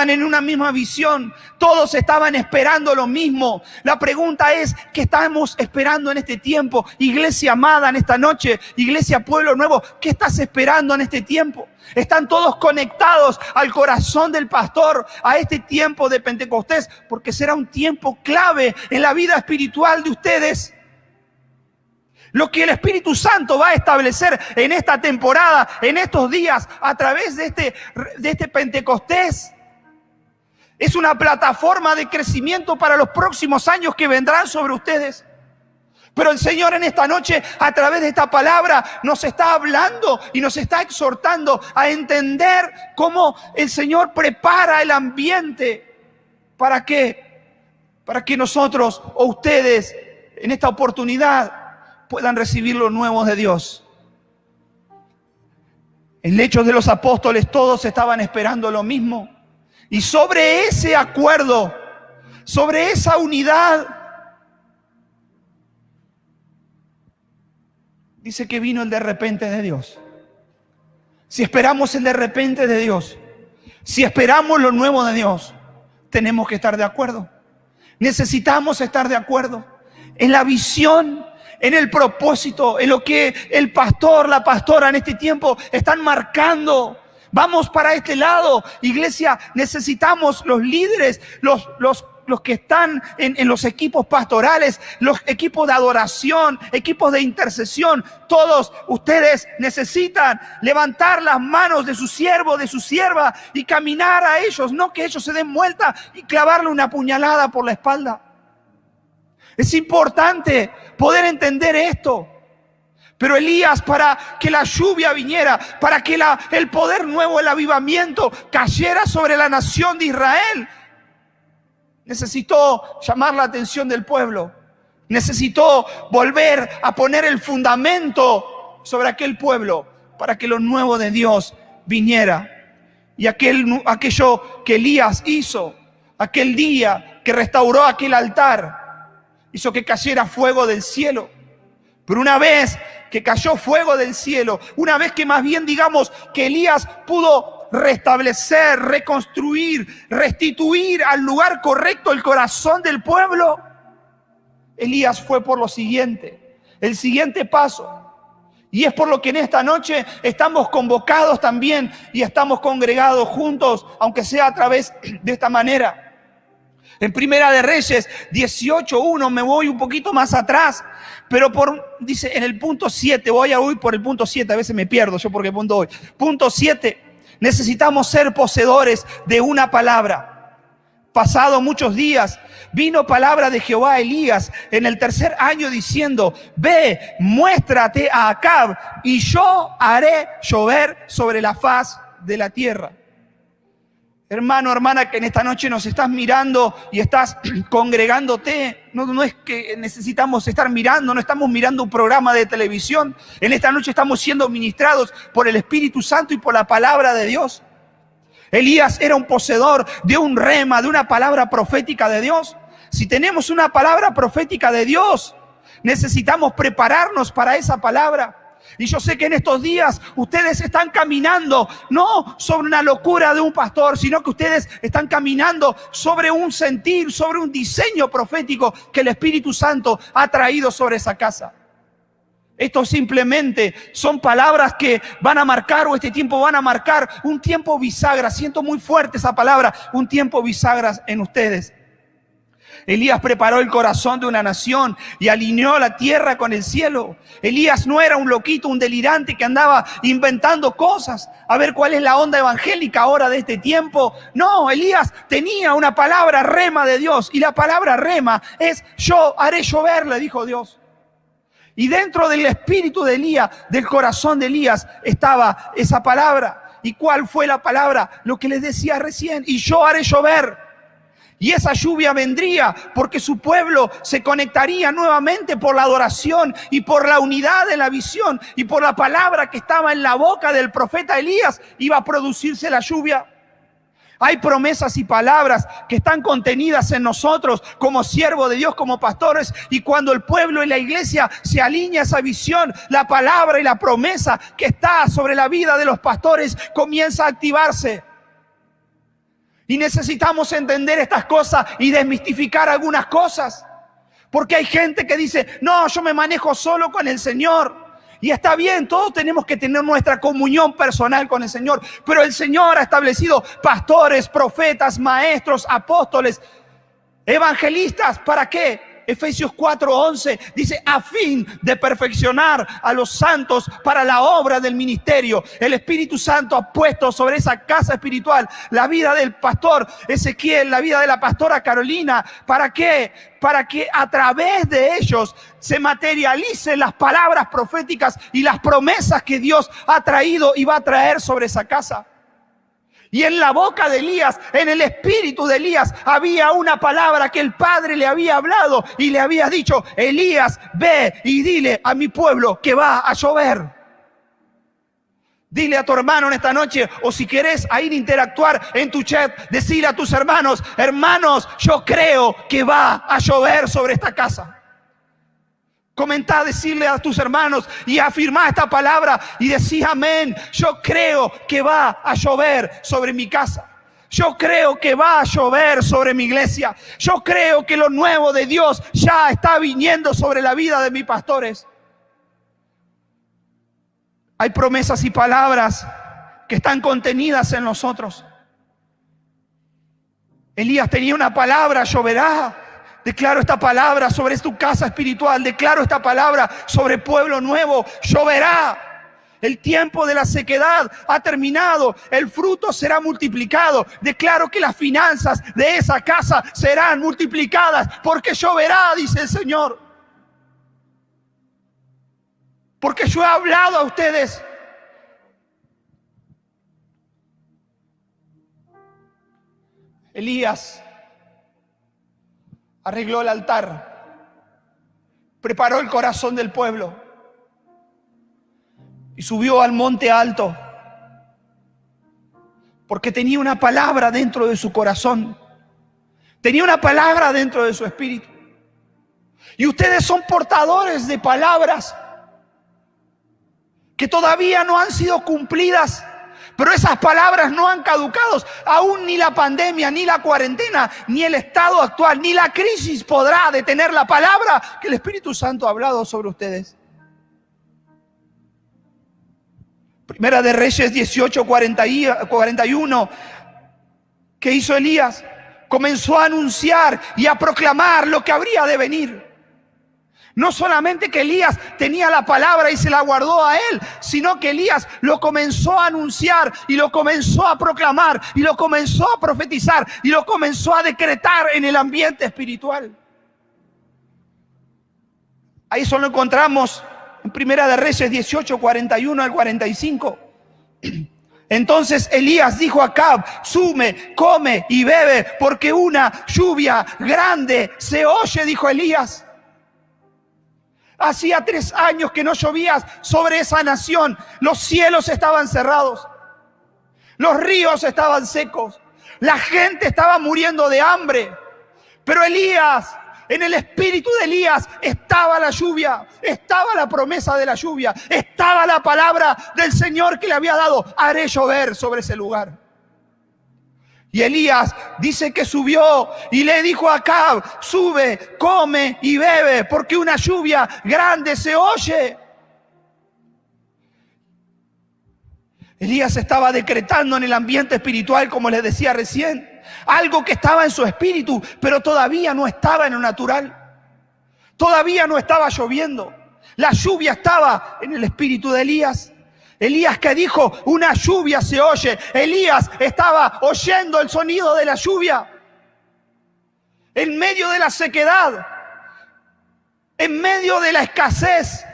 en una misma visión. Todos estaban esperando lo mismo. La pregunta es, ¿qué estamos esperando en este tiempo? Iglesia amada, en esta noche, Iglesia Pueblo Nuevo, ¿qué estás esperando en este tiempo? Están todos conectados al corazón del pastor, a este tiempo de Pentecostés, porque será un tiempo clave en la vida espiritual de ustedes. Lo que el Espíritu Santo va a establecer en esta temporada, en estos días, a través de este Pentecostés, es una plataforma de crecimiento para los próximos años que vendrán sobre ustedes. Pero el Señor en esta noche, a través de esta palabra, nos está hablando y nos está exhortando a entender cómo el Señor prepara el ambiente. ¿Para qué? Para que nosotros o ustedes en esta oportunidad puedan recibir los nuevos de Dios. En Hechos de los Apóstoles todos estaban esperando lo mismo. Y sobre ese acuerdo, sobre esa unidad, dice que vino el de repente de Dios. Si esperamos el de repente de Dios, si esperamos lo nuevo de Dios, tenemos que estar de acuerdo. Necesitamos estar de acuerdo en la visión, en el propósito, en lo que el pastor, la pastora en este tiempo están marcando. Vamos para este lado, iglesia. Necesitamos los líderes, los que están en los equipos pastorales, los equipos de adoración, equipos de intercesión. Todos ustedes necesitan levantar las manos de su siervo, de su sierva, y caminar a ellos, no que ellos se den vuelta y clavarle una puñalada por la espalda. Es importante poder entender esto. Pero Elías, para que la lluvia viniera, para que el poder nuevo, el avivamiento cayera sobre la nación de Israel, necesitó llamar la atención del pueblo. Necesitó volver a poner el fundamento sobre aquel pueblo para que lo nuevo de Dios viniera. Y aquello que Elías hizo, aquel día que restauró aquel altar, hizo que cayera fuego del cielo. Pero una vez que cayó fuego del cielo, una vez que más bien digamos que Elías pudo restablecer, reconstruir, restituir al lugar correcto el corazón del pueblo, Elías fue por lo siguiente, el siguiente paso. Y es por lo que en esta noche estamos convocados también y estamos congregados juntos, aunque sea a través de esta manera. En Primera de Reyes 18:1, me voy un poquito más atrás, pero dice en el punto 7, voy a ir por el punto 7, a veces me pierdo yo porque punto voy. Punto 7, necesitamos ser poseedores de una palabra. Pasado muchos días, vino palabra de Jehová a Elías en el 3er año diciendo: ve, muéstrate a Acab y yo haré llover sobre la faz de la tierra. Hermano, hermana, que en esta noche nos estás mirando y estás congregándote, no es que necesitamos estar mirando, no estamos mirando un programa de televisión. En esta noche estamos siendo ministrados por el Espíritu Santo y por la palabra de Dios. Elías era un poseedor de un rema, de una palabra profética de Dios. Si tenemos una palabra profética de Dios, necesitamos prepararnos para esa palabra. Y yo sé que en estos días ustedes están caminando no sobre una locura de un pastor, sino que ustedes están caminando sobre un sentir, sobre un diseño profético que el Espíritu Santo ha traído sobre esa casa. Esto simplemente son palabras que van a marcar, o este tiempo van a marcar un tiempo bisagra. Siento muy fuerte esa palabra, un tiempo bisagra en ustedes. Elías preparó el corazón de una nación y alineó la tierra con el cielo. Elías no era un loquito, un delirante que andaba inventando cosas a ver cuál es la onda evangélica ahora de este tiempo. No, Elías tenía una palabra rema de Dios, y la palabra rema es: yo haré llover, le dijo Dios. Y dentro del espíritu de Elías, del corazón de Elías, estaba esa palabra. ¿Y cuál fue la palabra? Lo que les decía recién: y yo haré llover. Y esa lluvia vendría porque su pueblo se conectaría nuevamente por la adoración y por la unidad de la visión y por la palabra que estaba en la boca del profeta Elías. Iba a producirse la lluvia. Hay promesas y palabras que están contenidas en nosotros como siervos de Dios, como pastores. Y cuando el pueblo y la iglesia se alinea a esa visión, la palabra y la promesa que está sobre la vida de los pastores comienza a activarse. Y necesitamos entender estas cosas y desmistificar algunas cosas. Porque hay gente que dice: no, yo me manejo solo con el Señor. Y está bien, todos tenemos que tener nuestra comunión personal con el Señor. Pero el Señor ha establecido pastores, profetas, maestros, apóstoles, evangelistas. ¿Para qué? Efesios 4:11 dice: a fin de perfeccionar a los santos para la obra del ministerio. El Espíritu Santo ha puesto sobre esa casa espiritual la vida del pastor Ezequiel, la vida de la pastora Carolina. ¿Para qué? Para que a través de ellos se materialicen las palabras proféticas y las promesas que Dios ha traído y va a traer sobre esa casa. Y en la boca de Elías, en el espíritu de Elías, había una palabra que el Padre le había hablado y le había dicho: Elías, ve y dile a mi pueblo que va a llover. Dile a tu hermano en esta noche, o si querés a ir a interactuar en tu chat, decile a tus hermanos: hermanos, yo creo que va a llover sobre esta casa. Comentá, decirle a tus hermanos y afirmá esta palabra y decís amén. Yo creo que va a llover sobre mi casa. Yo creo que va a llover sobre mi iglesia. Yo creo que lo nuevo de Dios ya está viniendo sobre la vida de mis pastores. Hay promesas y palabras que están contenidas en nosotros. Elías tenía una palabra: lloverá. Declaro esta palabra sobre tu casa espiritual. Declaro esta palabra sobre Pueblo Nuevo: lloverá. El tiempo de la sequedad ha terminado. El fruto será multiplicado. Declaro que las finanzas de esa casa serán multiplicadas porque lloverá, dice el Señor. Porque yo he hablado a ustedes. Elías arregló el altar, preparó el corazón del pueblo y subió al monte alto porque tenía una palabra dentro de su corazón, tenía una palabra dentro de su espíritu. Y ustedes son portadores de palabras que todavía no han sido cumplidas. Pero esas palabras no han caducado. Aún ni la pandemia, ni la cuarentena, ni el estado actual, ni la crisis podrá detener la palabra que el Espíritu Santo ha hablado sobre ustedes. Primera de Reyes 18, 41. ¿Qué hizo Elías? Comenzó a anunciar y a proclamar lo que habría de venir. No solamente que Elías tenía la palabra y se la guardó a él, sino que Elías lo comenzó a anunciar y lo comenzó a proclamar y lo comenzó a profetizar y lo comenzó a decretar en el ambiente espiritual. Ahí solo encontramos en Primera de Reyes 18, 41 al 45. Entonces Elías dijo a Acab: sube, come y bebe, porque una lluvia grande se oye, dijo Elías. Hacía 3 años que no llovía sobre esa nación. Los cielos estaban cerrados. Los ríos estaban secos. La gente estaba muriendo de hambre. Pero Elías, en el espíritu de Elías, estaba la lluvia, estaba la promesa de la lluvia, estaba la palabra del Señor que le había dado: haré llover sobre ese lugar. Y Elías dice que subió y le dijo a Acab: sube, come y bebe, porque una lluvia grande se oye. Elías estaba decretando en el ambiente espiritual, como les decía recién, algo que estaba en su espíritu, pero todavía no estaba en lo natural. Todavía no estaba lloviendo. La lluvia estaba en el espíritu de Elías. Elías que dijo: una lluvia se oye. Elías estaba oyendo el sonido de la lluvia. En medio de la sequedad, en medio de la escasez,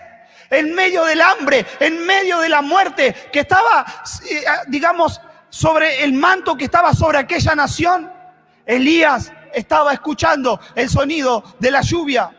en medio del hambre, en medio de la muerte que estaba, sobre el manto que estaba sobre aquella nación, Elías estaba escuchando el sonido de la lluvia.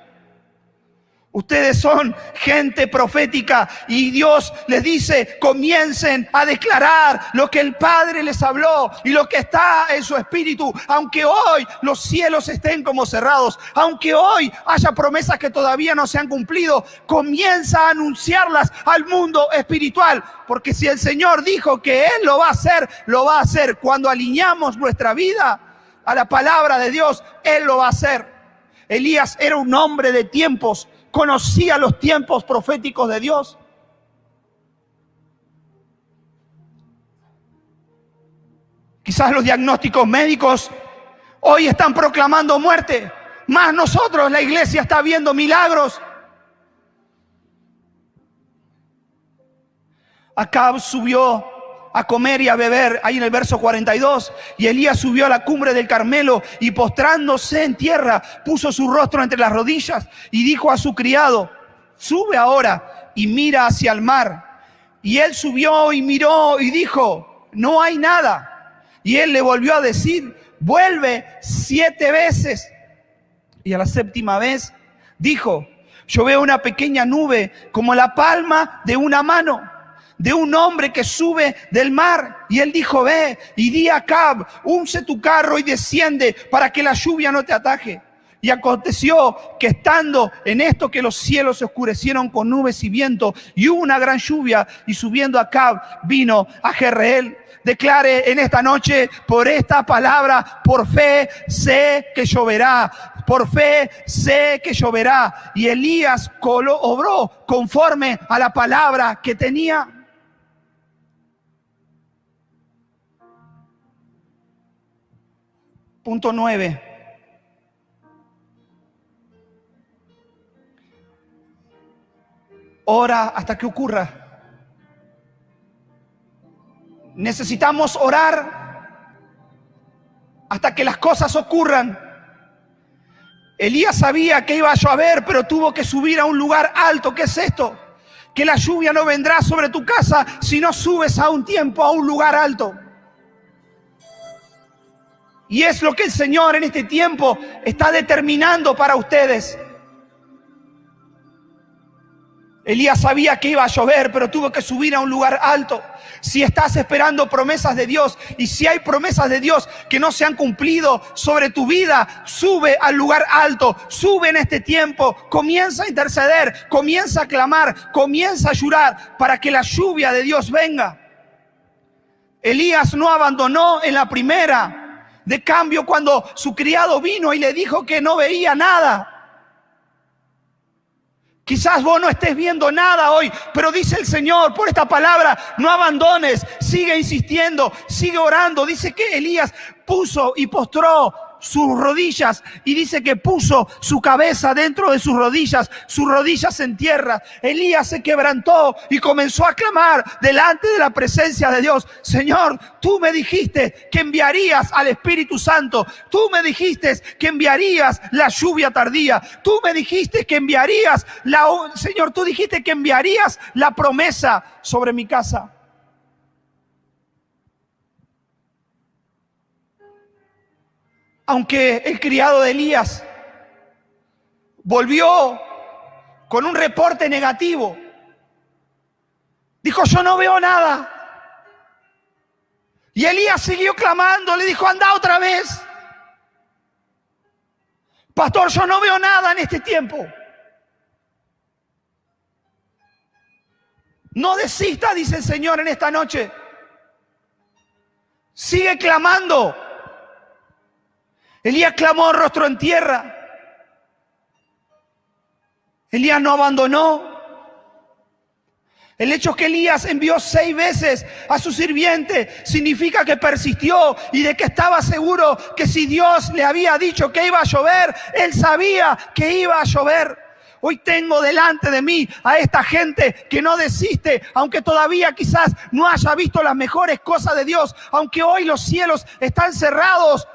Ustedes son gente profética y Dios les dice: comiencen a declarar lo que el Padre les habló y lo que está en su espíritu. Aunque hoy los cielos estén como cerrados, aunque hoy haya promesas que todavía no se han cumplido, comienza a anunciarlas al mundo espiritual. Porque si el Señor dijo que Él lo va a hacer, lo va a hacer. Cuando alineamos nuestra vida a la palabra de Dios, Él lo va a hacer. Elías era un hombre de tiempos. Conocía los tiempos proféticos de Dios. Quizás los diagnósticos médicos hoy están proclamando muerte, más nosotros, la iglesia, está viendo milagros. Acab subió a comer y a beber, ahí en el verso 42, y Elías subió a la cumbre del Carmelo y postrándose en tierra, puso su rostro entre las rodillas y dijo a su criado: sube ahora y mira hacia el mar. Y él subió y miró y dijo: no hay nada. Y él le volvió a decir: vuelve 7 veces. Y a la 7ª vez dijo: yo veo una pequeña nube como la palma de una mano, de un hombre que sube del mar. Y él dijo: ve y di a Acab: unce tu carro y desciende para que la lluvia no te ataje. Y aconteció que estando en esto, que los cielos se oscurecieron con nubes y viento, y hubo una gran lluvia, y subiendo Acab vino a Jezreel. Declare en esta noche, por esta palabra: por fe sé que lloverá. Por fe sé que lloverá. Y Elías obró conforme a la palabra que tenía. Punto 9. Ora hasta que ocurra. Necesitamos orar hasta que las cosas ocurran. Elías sabía que iba a llover, pero tuvo que subir a un lugar alto. ¿Qué es esto? Que la lluvia no vendrá sobre tu casa si no subes a un tiempo a un lugar alto. Y es lo que el Señor en este tiempo está determinando para ustedes. Elías sabía que iba a llover, pero tuvo que subir a un lugar alto. Si estás esperando promesas de Dios y si hay promesas de Dios que no se han cumplido sobre tu vida, sube al lugar alto, sube en este tiempo, comienza a interceder, comienza a clamar, comienza a llorar para que la lluvia de Dios venga. Elías no abandonó en la primera. De cambio, cuando su criado vino y le dijo que no veía nada, Quizás vos no estés viendo nada hoy, pero dice el Señor, por esta palabra, no abandones, sigue insistiendo, sigue orando. Dice que Elías puso y postró sus rodillas y dice que puso su cabeza dentro de sus rodillas en tierra. Elías se quebrantó y comenzó a clamar delante de la presencia de Dios. Señor, tú me dijiste que enviarías al Espíritu Santo. Tú me dijiste que enviarías la lluvia tardía. Tú me dijiste que enviarías Señor, tú dijiste que enviarías la promesa sobre mi casa. Aunque el criado de Elías volvió con un reporte negativo, dijo, yo no veo nada. Y Elías siguió clamando, le dijo, anda otra vez. Pastor, yo no veo nada en este tiempo. No desista, dice el Señor en esta noche. Sigue clamando. Elías clamó rostro en tierra. Elías no abandonó. El hecho que Elías envió 6 veces a su sirviente significa que persistió y de que estaba seguro que si Dios le había dicho que iba a llover, él sabía que iba a llover. Hoy tengo delante de mí a esta gente que no desiste, aunque todavía quizás no haya visto las mejores cosas de Dios, aunque hoy los cielos están cerrados.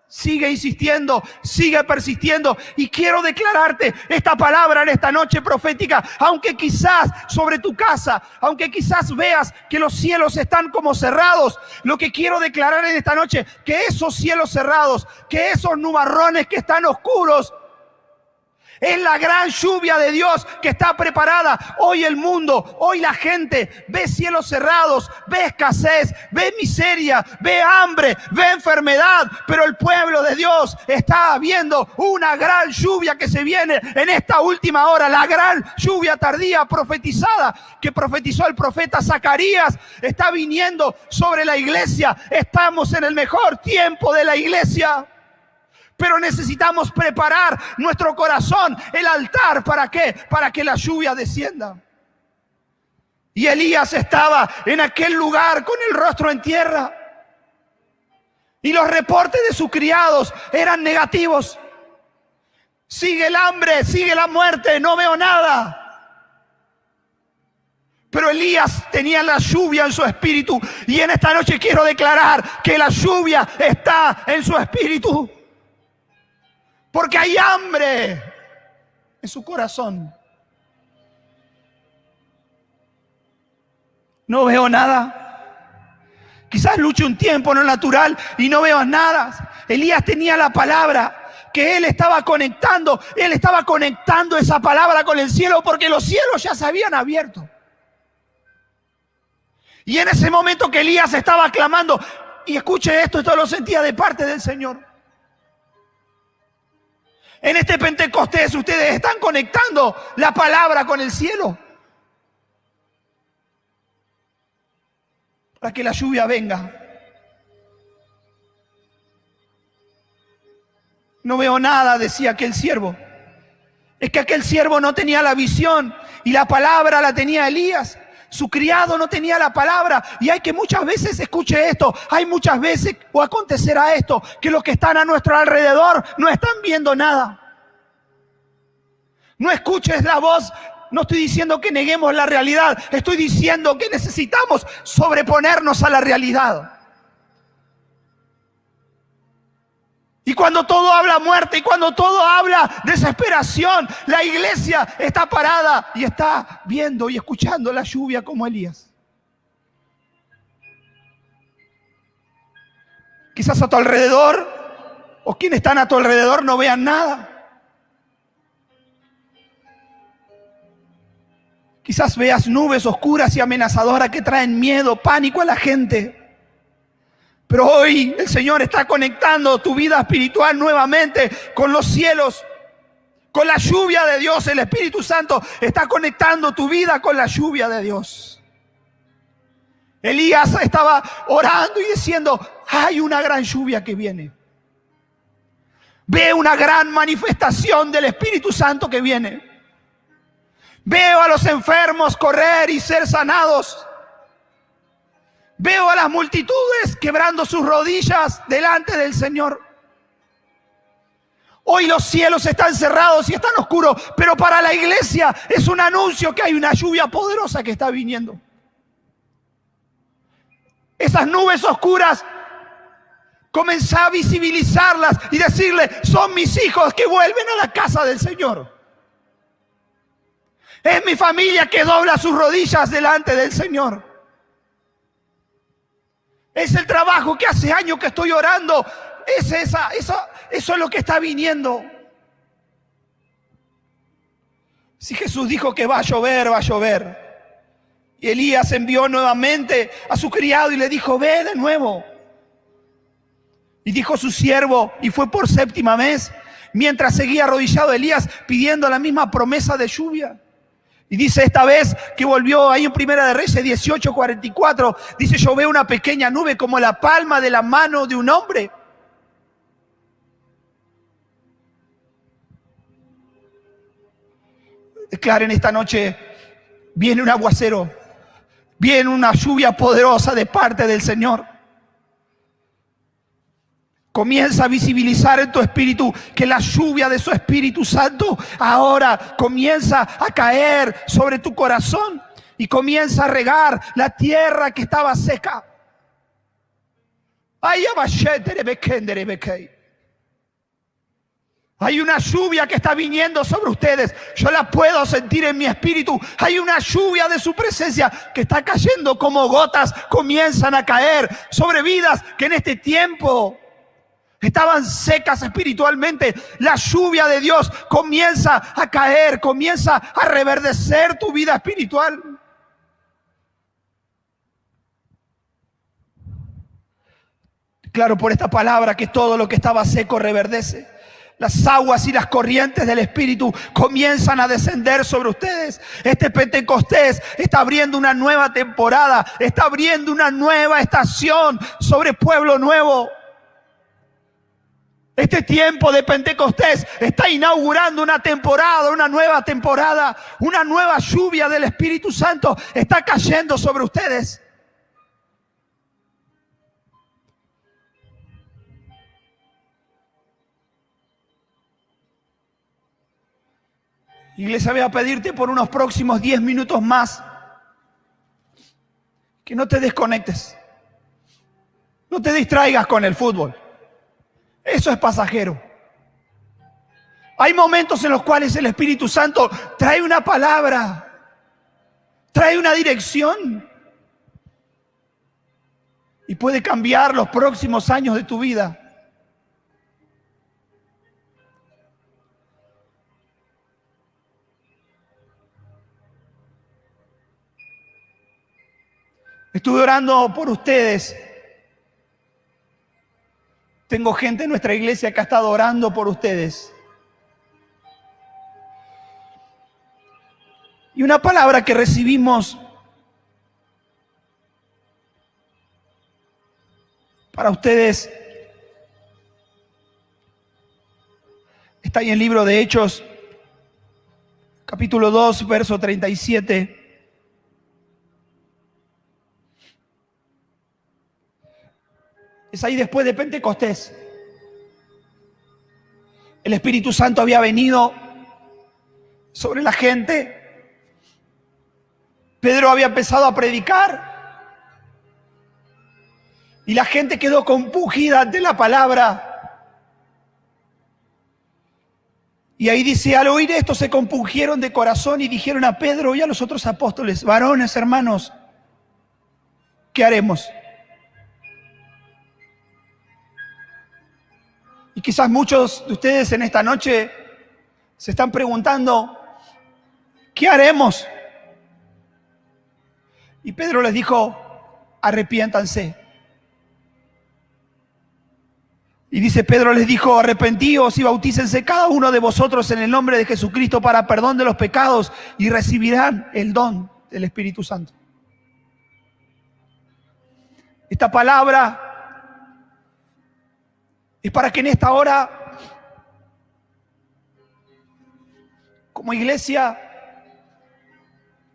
Sigue insistiendo, sigue persistiendo y quiero declararte esta palabra en esta noche profética. Aunque quizás sobre tu casa, aunque quizás veas que los cielos están como cerrados, lo que quiero declarar en esta noche, que esos cielos cerrados, que esos nubarrones que están oscuros, es la gran lluvia de Dios que está preparada. Hoy el mundo, hoy la gente ve cielos cerrados, ve escasez, ve miseria, ve hambre, ve enfermedad. Pero el pueblo de Dios está viendo una gran lluvia que se viene en esta última hora. La gran lluvia tardía profetizada que profetizó el profeta Zacarías está viniendo sobre la iglesia. Estamos en el mejor tiempo de la iglesia. Pero necesitamos preparar nuestro corazón, el altar, ¿para qué? Para que la lluvia descienda. Y Elías estaba en aquel lugar con el rostro en tierra. Y los reportes de sus criados eran negativos. Sigue el hambre, sigue la muerte, no veo nada. Pero Elías tenía la lluvia en su espíritu. Y en esta noche quiero declarar que la lluvia está en su espíritu. Porque hay hambre en su corazón. No veo nada. Quizás luche un tiempo en lo natural y no veo nada. Elías tenía la palabra que él estaba conectando. Él estaba conectando esa palabra con el cielo porque los cielos ya se habían abierto. Y en ese momento que Elías estaba clamando, y escuche esto lo sentía de parte del Señor. En este Pentecostés ustedes están conectando la palabra con el cielo para que la lluvia venga. No veo nada, decía aquel siervo. Es que aquel siervo no tenía la visión y la palabra la tenía Elías. Su criado no tenía la palabra. Y hay que muchas veces, escuche esto, hay muchas veces o acontecerá esto, que los que están a nuestro alrededor no están viendo nada. No escuches la voz. No estoy diciendo que neguemos la realidad. Estoy diciendo que necesitamos sobreponernos a la realidad. Y cuando todo habla muerte y cuando todo habla desesperación, la iglesia está parada y está viendo y escuchando la lluvia como Elías. Quizás a tu alrededor o quienes están a tu alrededor no vean nada. Quizás veas nubes oscuras y amenazadoras que traen miedo, pánico a la gente. Pero hoy el Señor está conectando tu vida espiritual nuevamente con los cielos, con la lluvia de Dios. El Espíritu Santo está conectando tu vida con la lluvia de Dios. Elías estaba orando y diciendo, hay una gran lluvia que viene. Ve una gran manifestación del Espíritu Santo que viene. Veo a los enfermos correr y ser sanados. Veo a las multitudes quebrando sus rodillas delante del Señor. Hoy los cielos están cerrados y están oscuros, pero para la iglesia es un anuncio que hay una lluvia poderosa que está viniendo. Esas nubes oscuras, comenzá a visibilizarlas y decirle: son mis hijos que vuelven a la casa del Señor. Es mi familia que dobla sus rodillas delante del Señor. Es el trabajo que hace años que estoy orando. Eso es lo que está viniendo. Si Jesús dijo que va a llover, va a llover. Y Elías envió nuevamente a su criado y le dijo: ve de nuevo. Y dijo su siervo, y fue por 7ª vez, mientras seguía arrodillado Elías pidiendo la misma promesa de lluvia. Y dice esta vez que volvió ahí en Primera de Reyes 18:44, dice: yo veo una pequeña nube como la palma de la mano de un hombre. Declaren esta noche: viene un aguacero, viene una lluvia poderosa de parte del Señor. Comienza a visibilizar en tu espíritu que la lluvia de su Espíritu Santo ahora comienza a caer sobre tu corazón y comienza a regar la tierra que estaba seca. Hay una lluvia que está viniendo sobre ustedes. Yo la puedo sentir en mi espíritu. Hay una lluvia de su presencia que está cayendo como gotas. Comienzan a caer sobre vidas que en este tiempo estaban secas espiritualmente. La lluvia de Dios comienza a caer, comienza a reverdecer tu vida espiritual. Claro, por esta palabra que todo lo que estaba seco reverdece. Las aguas y las corrientes del Espíritu comienzan a descender sobre ustedes. Este Pentecostés está abriendo una nueva temporada, está abriendo una nueva estación sobre Pueblo Nuevo. Este tiempo de Pentecostés está inaugurando una temporada, una nueva temporada, una nueva lluvia del Espíritu Santo está cayendo sobre ustedes. Iglesia, voy a pedirte por unos próximos 10 minutos más que no te desconectes, no te distraigas con el fútbol. Eso es pasajero. Hay momentos en los cuales el Espíritu Santo trae una palabra, trae una dirección y puede cambiar los próximos años de tu vida. Estuve orando por ustedes. Tengo gente en nuestra iglesia que ha estado orando por ustedes. Y una palabra que recibimos para ustedes está ahí en el libro de Hechos, capítulo 2, verso 37. Es ahí después de Pentecostés. El Espíritu Santo había venido sobre la gente. Pedro había empezado a predicar. Y la gente quedó compungida ante la palabra. Y ahí dice: al oír esto se compungieron de corazón y dijeron a Pedro y a los otros apóstoles: varones, hermanos, ¿qué haremos? Y quizás muchos de ustedes en esta noche se están preguntando: ¿qué haremos? Y Pedro les dijo: arrepiéntanse. Y dice Pedro les dijo: arrepentíos y bautícense cada uno de vosotros en el nombre de Jesucristo para perdón de los pecados y recibirán el don del Espíritu Santo. Esta palabra es para que en esta hora, como iglesia,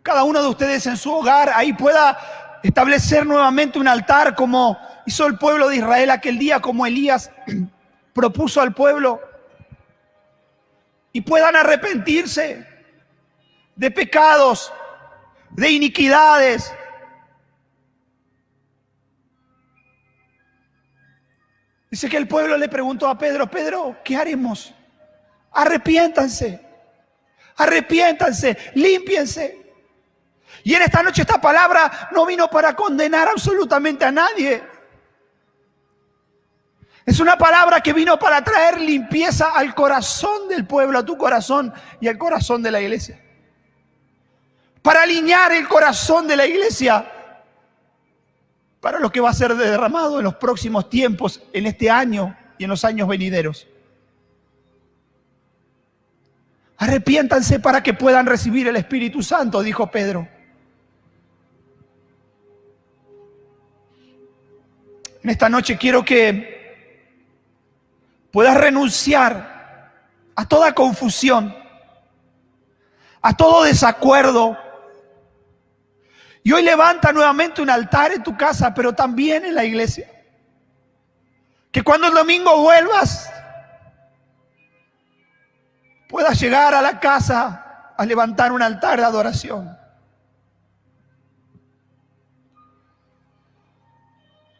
cada uno de ustedes en su hogar, ahí pueda establecer nuevamente un altar como hizo el pueblo de Israel aquel día, como Elías propuso al pueblo, y puedan arrepentirse de pecados, de iniquidades. Dice que el pueblo le preguntó a Pedro: Pedro, ¿qué haremos? Arrepiéntanse, arrepiéntanse, límpiense. Y en esta noche esta palabra no vino para condenar absolutamente a nadie. Es una palabra que vino para traer limpieza al corazón del pueblo, a tu corazón y al corazón de la iglesia. Para alinear el corazón de la iglesia para lo que va a ser derramado en los próximos tiempos, en este año y en los años venideros. Arrepiéntanse para que puedan recibir el Espíritu Santo, dijo Pedro. En esta noche quiero que puedas renunciar a toda confusión, a todo desacuerdo. Y hoy levanta nuevamente un altar en tu casa, pero también en la iglesia. Que cuando el domingo vuelvas, puedas llegar a la casa a levantar un altar de adoración.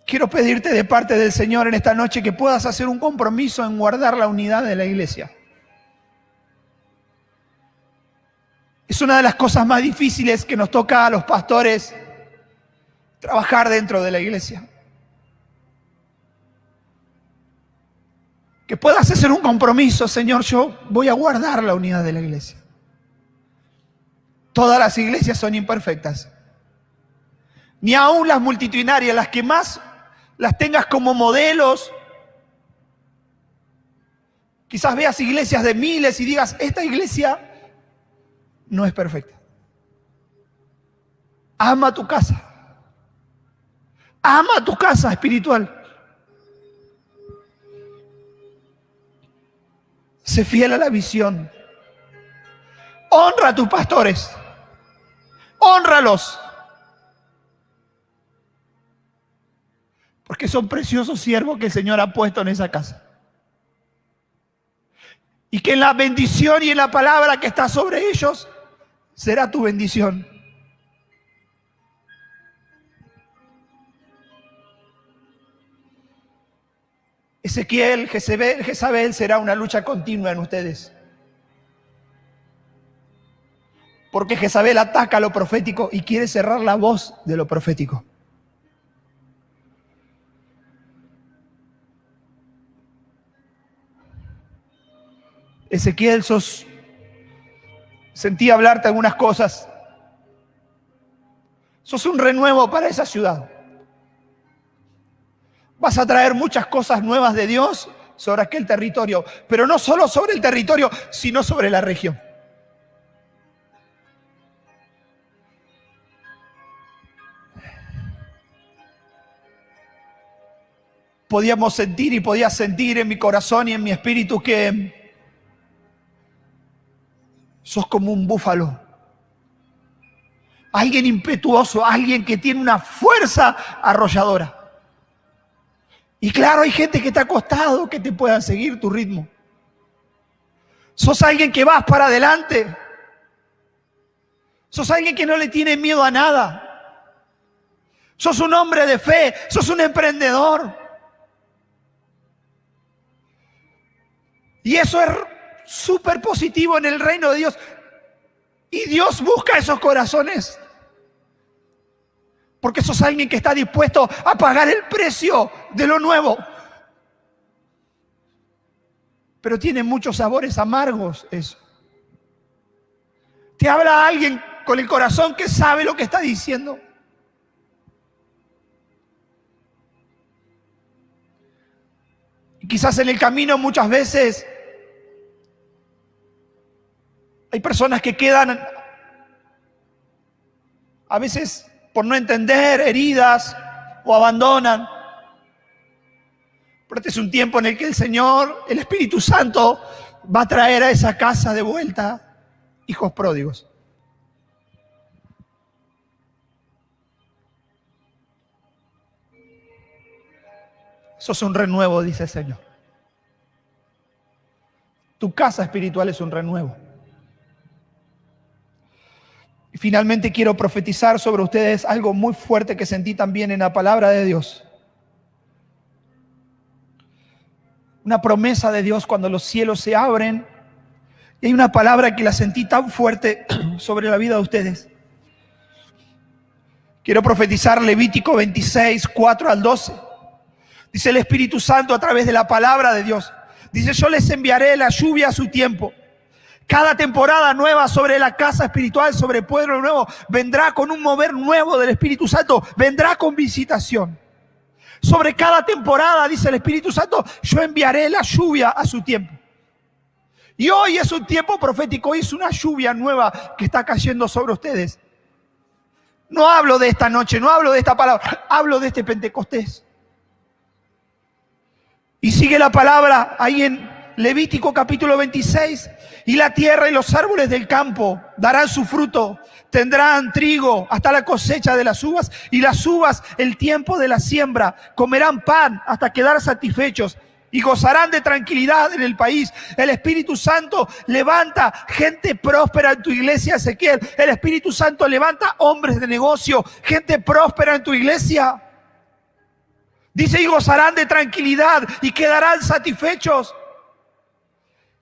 Quiero pedirte de parte del Señor en esta noche que puedas hacer un compromiso en guardar la unidad de la iglesia. Es una de las cosas más difíciles que nos toca a los pastores trabajar dentro de la iglesia. Que puedas hacer un compromiso: Señor, yo voy a guardar la unidad de la iglesia. Todas las iglesias son imperfectas. Ni aún las multitudinarias, las que más las tengas como modelos. Quizás veas iglesias de miles y digas: esta iglesia no es perfecta. Ama tu casa. Ama tu casa espiritual. Sé fiel a la visión. Honra a tus pastores. Hónralos. Porque son preciosos siervos que el Señor ha puesto en esa casa. Y que en la bendición y en la palabra que está sobre ellos será tu bendición. Ezequiel, Jezabel será una lucha continua en ustedes. Porque Jezabel ataca lo profético y quiere cerrar la voz de lo profético. Ezequiel, sentí hablarte algunas cosas. Sos un renuevo para esa ciudad. Vas a traer muchas cosas nuevas de Dios sobre aquel territorio, pero no solo sobre el territorio, sino sobre la región. Podíamos sentir y podía sentir en mi corazón y en mi espíritu que sos como un búfalo. Alguien impetuoso, alguien que tiene una fuerza arrolladora. Y claro, hay gente que te ha costado que te puedan seguir tu ritmo. Sos alguien que vas para adelante. Sos alguien que no le tiene miedo a nada. Sos un hombre de fe, sos un emprendedor. Y eso es súper positivo en el reino de Dios. Y Dios busca esos corazones. Porque sos alguien que está dispuesto a pagar el precio de lo nuevo. Pero tiene muchos sabores amargos eso. Te habla alguien con el corazón que sabe lo que está diciendo. Y quizás en el camino muchas veces hay personas que quedan a veces por no entender, heridas o abandonan. Pero este es un tiempo en el que el Señor, el Espíritu Santo, va a traer a esa casa de vuelta hijos pródigos. Eso es un renuevo, dice el Señor. Tu casa espiritual es un renuevo. Y finalmente quiero profetizar sobre ustedes algo muy fuerte que sentí también en la palabra de Dios. Una promesa de Dios cuando los cielos se abren. Y hay una palabra que la sentí tan fuerte sobre la vida de ustedes. Quiero profetizar Levítico 26, 4 al 12. Dice el Espíritu Santo a través de la palabra de Dios. Dice, yo les enviaré la lluvia a su tiempo. Cada temporada nueva sobre la casa espiritual, sobre el pueblo nuevo, vendrá con un mover nuevo del Espíritu Santo. Vendrá con visitación. Sobre cada temporada, dice el Espíritu Santo, yo enviaré la lluvia a su tiempo. Y hoy es un tiempo profético, hoy es una lluvia nueva que está cayendo sobre ustedes. No hablo de esta noche, no hablo de esta palabra, hablo de este Pentecostés. Y sigue la palabra ahí en Levítico capítulo 26. Y la tierra y los árboles del campo darán su fruto, tendrán trigo hasta la cosecha de las uvas, y las uvas el tiempo de la siembra, comerán pan hasta quedar satisfechos y gozarán de tranquilidad en el país. El Espíritu Santo levanta gente próspera en tu iglesia, Ezequiel. El Espíritu Santo levanta hombres de negocio, gente próspera en tu iglesia. Dice, y gozarán de tranquilidad y quedarán satisfechos.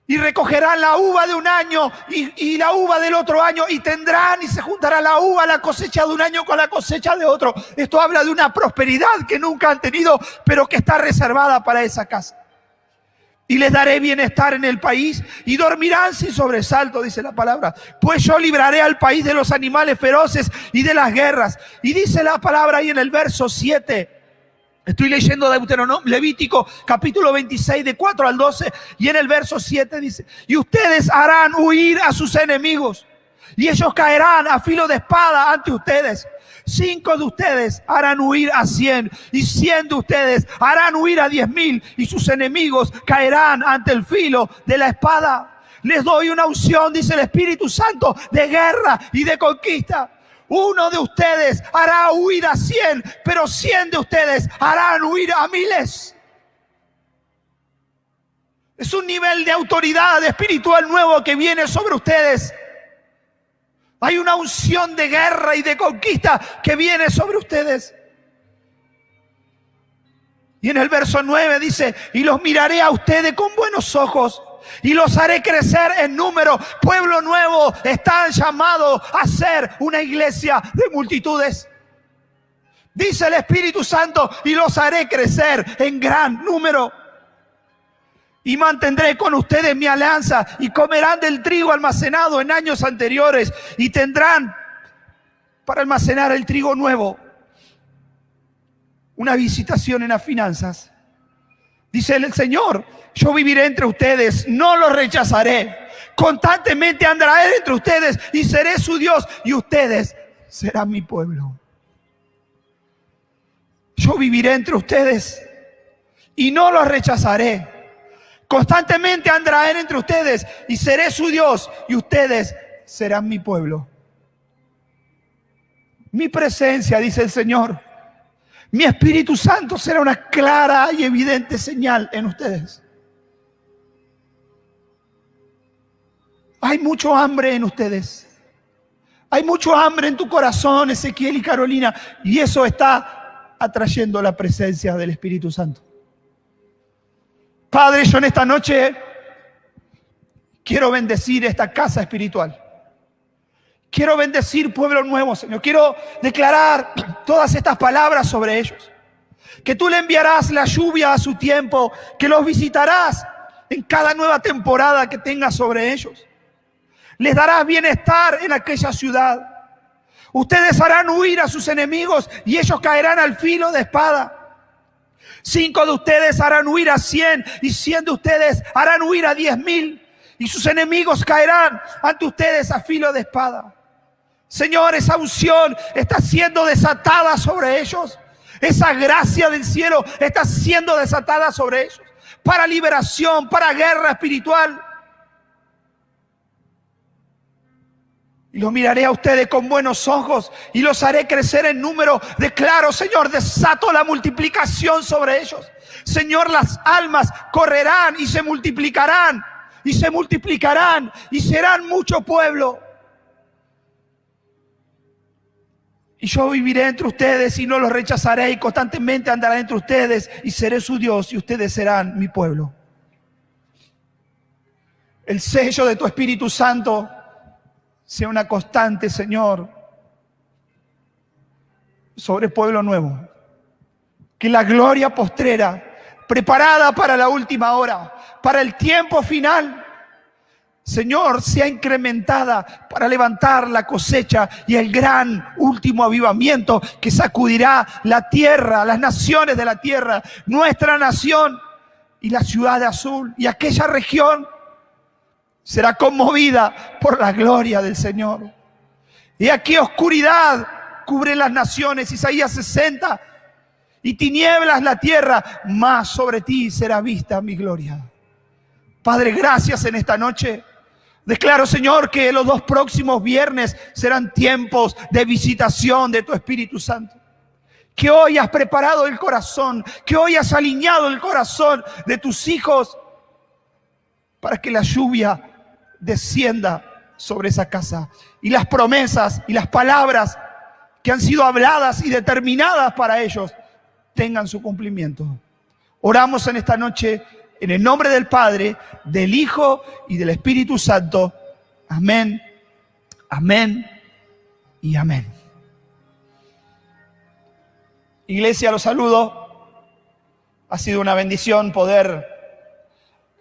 Y recogerán la uva de un año y la uva del otro año, y tendrán y se juntará la uva, la cosecha de un año con la cosecha de otro. Esto habla de una prosperidad que nunca han tenido, pero que está reservada para esa casa. Y les daré bienestar en el país y dormirán sin sobresalto, dice la palabra. Pues yo libraré al país de los animales feroces y de las guerras. Y dice la palabra ahí en el verso 7. Estoy leyendo Deuteronomio, Levítico capítulo 26 de 4 al 12, y en el verso 7 dice, y ustedes harán huir a sus enemigos y ellos caerán a filo de espada ante ustedes. 5 de ustedes harán huir a 100 y 100 de ustedes harán huir a 10,000 y sus enemigos caerán ante el filo de la espada. Les doy una unción, dice el Espíritu Santo, de guerra y de conquista. Uno de ustedes hará huir a 100, pero 100 de ustedes harán huir a miles. Es un nivel de autoridad espiritual nuevo que viene sobre ustedes. Hay una unción de guerra y de conquista que viene sobre ustedes. Y en el verso 9 dice, y los miraré a ustedes con buenos ojos y los haré crecer en número. Pueblo nuevo, están llamados a ser una iglesia de multitudes. Dice el Espíritu Santo, y los haré crecer en gran número. Y mantendré con ustedes mi alianza y comerán del trigo almacenado en años anteriores y tendrán para almacenar el trigo nuevo. Una visitación en las finanzas. Dice el Señor, yo viviré entre ustedes, no los rechazaré. Constantemente andaré entre ustedes y seré su Dios y ustedes serán mi pueblo. Yo viviré entre ustedes y no los rechazaré. Constantemente andaré entre ustedes y seré su Dios y ustedes serán mi pueblo. Mi presencia, dice el Señor, mi Espíritu Santo será una clara y evidente señal en ustedes. Hay mucho hambre en ustedes. Hay mucho hambre en tu corazón, Ezequiel y Carolina. Y eso está atrayendo la presencia del Espíritu Santo. Padre, yo en esta noche quiero bendecir esta casa espiritual. Quiero bendecir pueblo nuevo, Señor. Quiero declarar todas estas palabras sobre ellos. Que tú le enviarás la lluvia a su tiempo. Que los visitarás en cada nueva temporada que tengas sobre ellos. Les darás bienestar en aquella ciudad. Ustedes harán huir a sus enemigos y ellos caerán al filo de espada. 5 de ustedes harán huir a 100 y 100 de ustedes harán huir a 10,000 y sus enemigos caerán ante ustedes a filo de espada. Señor, esa unción está siendo desatada sobre ellos. Esa gracia del cielo está siendo desatada sobre ellos. Para liberación, para guerra espiritual. Y los miraré a ustedes con buenos ojos y los haré crecer en número. Declaro, Señor, desato la multiplicación sobre ellos. Señor, las almas correrán y se multiplicarán. Y se multiplicarán y serán mucho pueblo. Y yo viviré entre ustedes y no los rechazaré, y constantemente andaré entre ustedes y seré su Dios y ustedes serán mi pueblo. El sello de tu Espíritu Santo sea una constante, Señor, sobre Pueblo Nuevo. Que la gloria postrera, preparada para la última hora, para el tiempo final, Señor, sea incrementada para levantar la cosecha y el gran último avivamiento que sacudirá la tierra, las naciones de la tierra, nuestra nación y la ciudad de Azul y aquella región será conmovida por la gloria del Señor. Y aquí oscuridad cubre las naciones, Isaías 60, y tinieblas la tierra, mas sobre ti será vista mi gloria. Padre, gracias en esta noche. Declaro, Señor, que los 2 próximos viernes serán tiempos de visitación de tu Espíritu Santo. Que hoy has preparado el corazón, que hoy has alineado el corazón de tus hijos para que la lluvia descienda sobre esa casa. Y las promesas y las palabras que han sido habladas y determinadas para ellos tengan su cumplimiento. Oramos en esta noche en el nombre del Padre, del Hijo y del Espíritu Santo. Amén, amén y amén. Iglesia, los saludo. Ha sido una bendición poder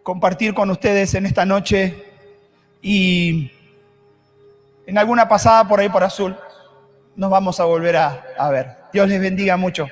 compartir con ustedes en esta noche y en alguna pasada por ahí por Azul nos vamos a volver a ver. Dios les bendiga mucho.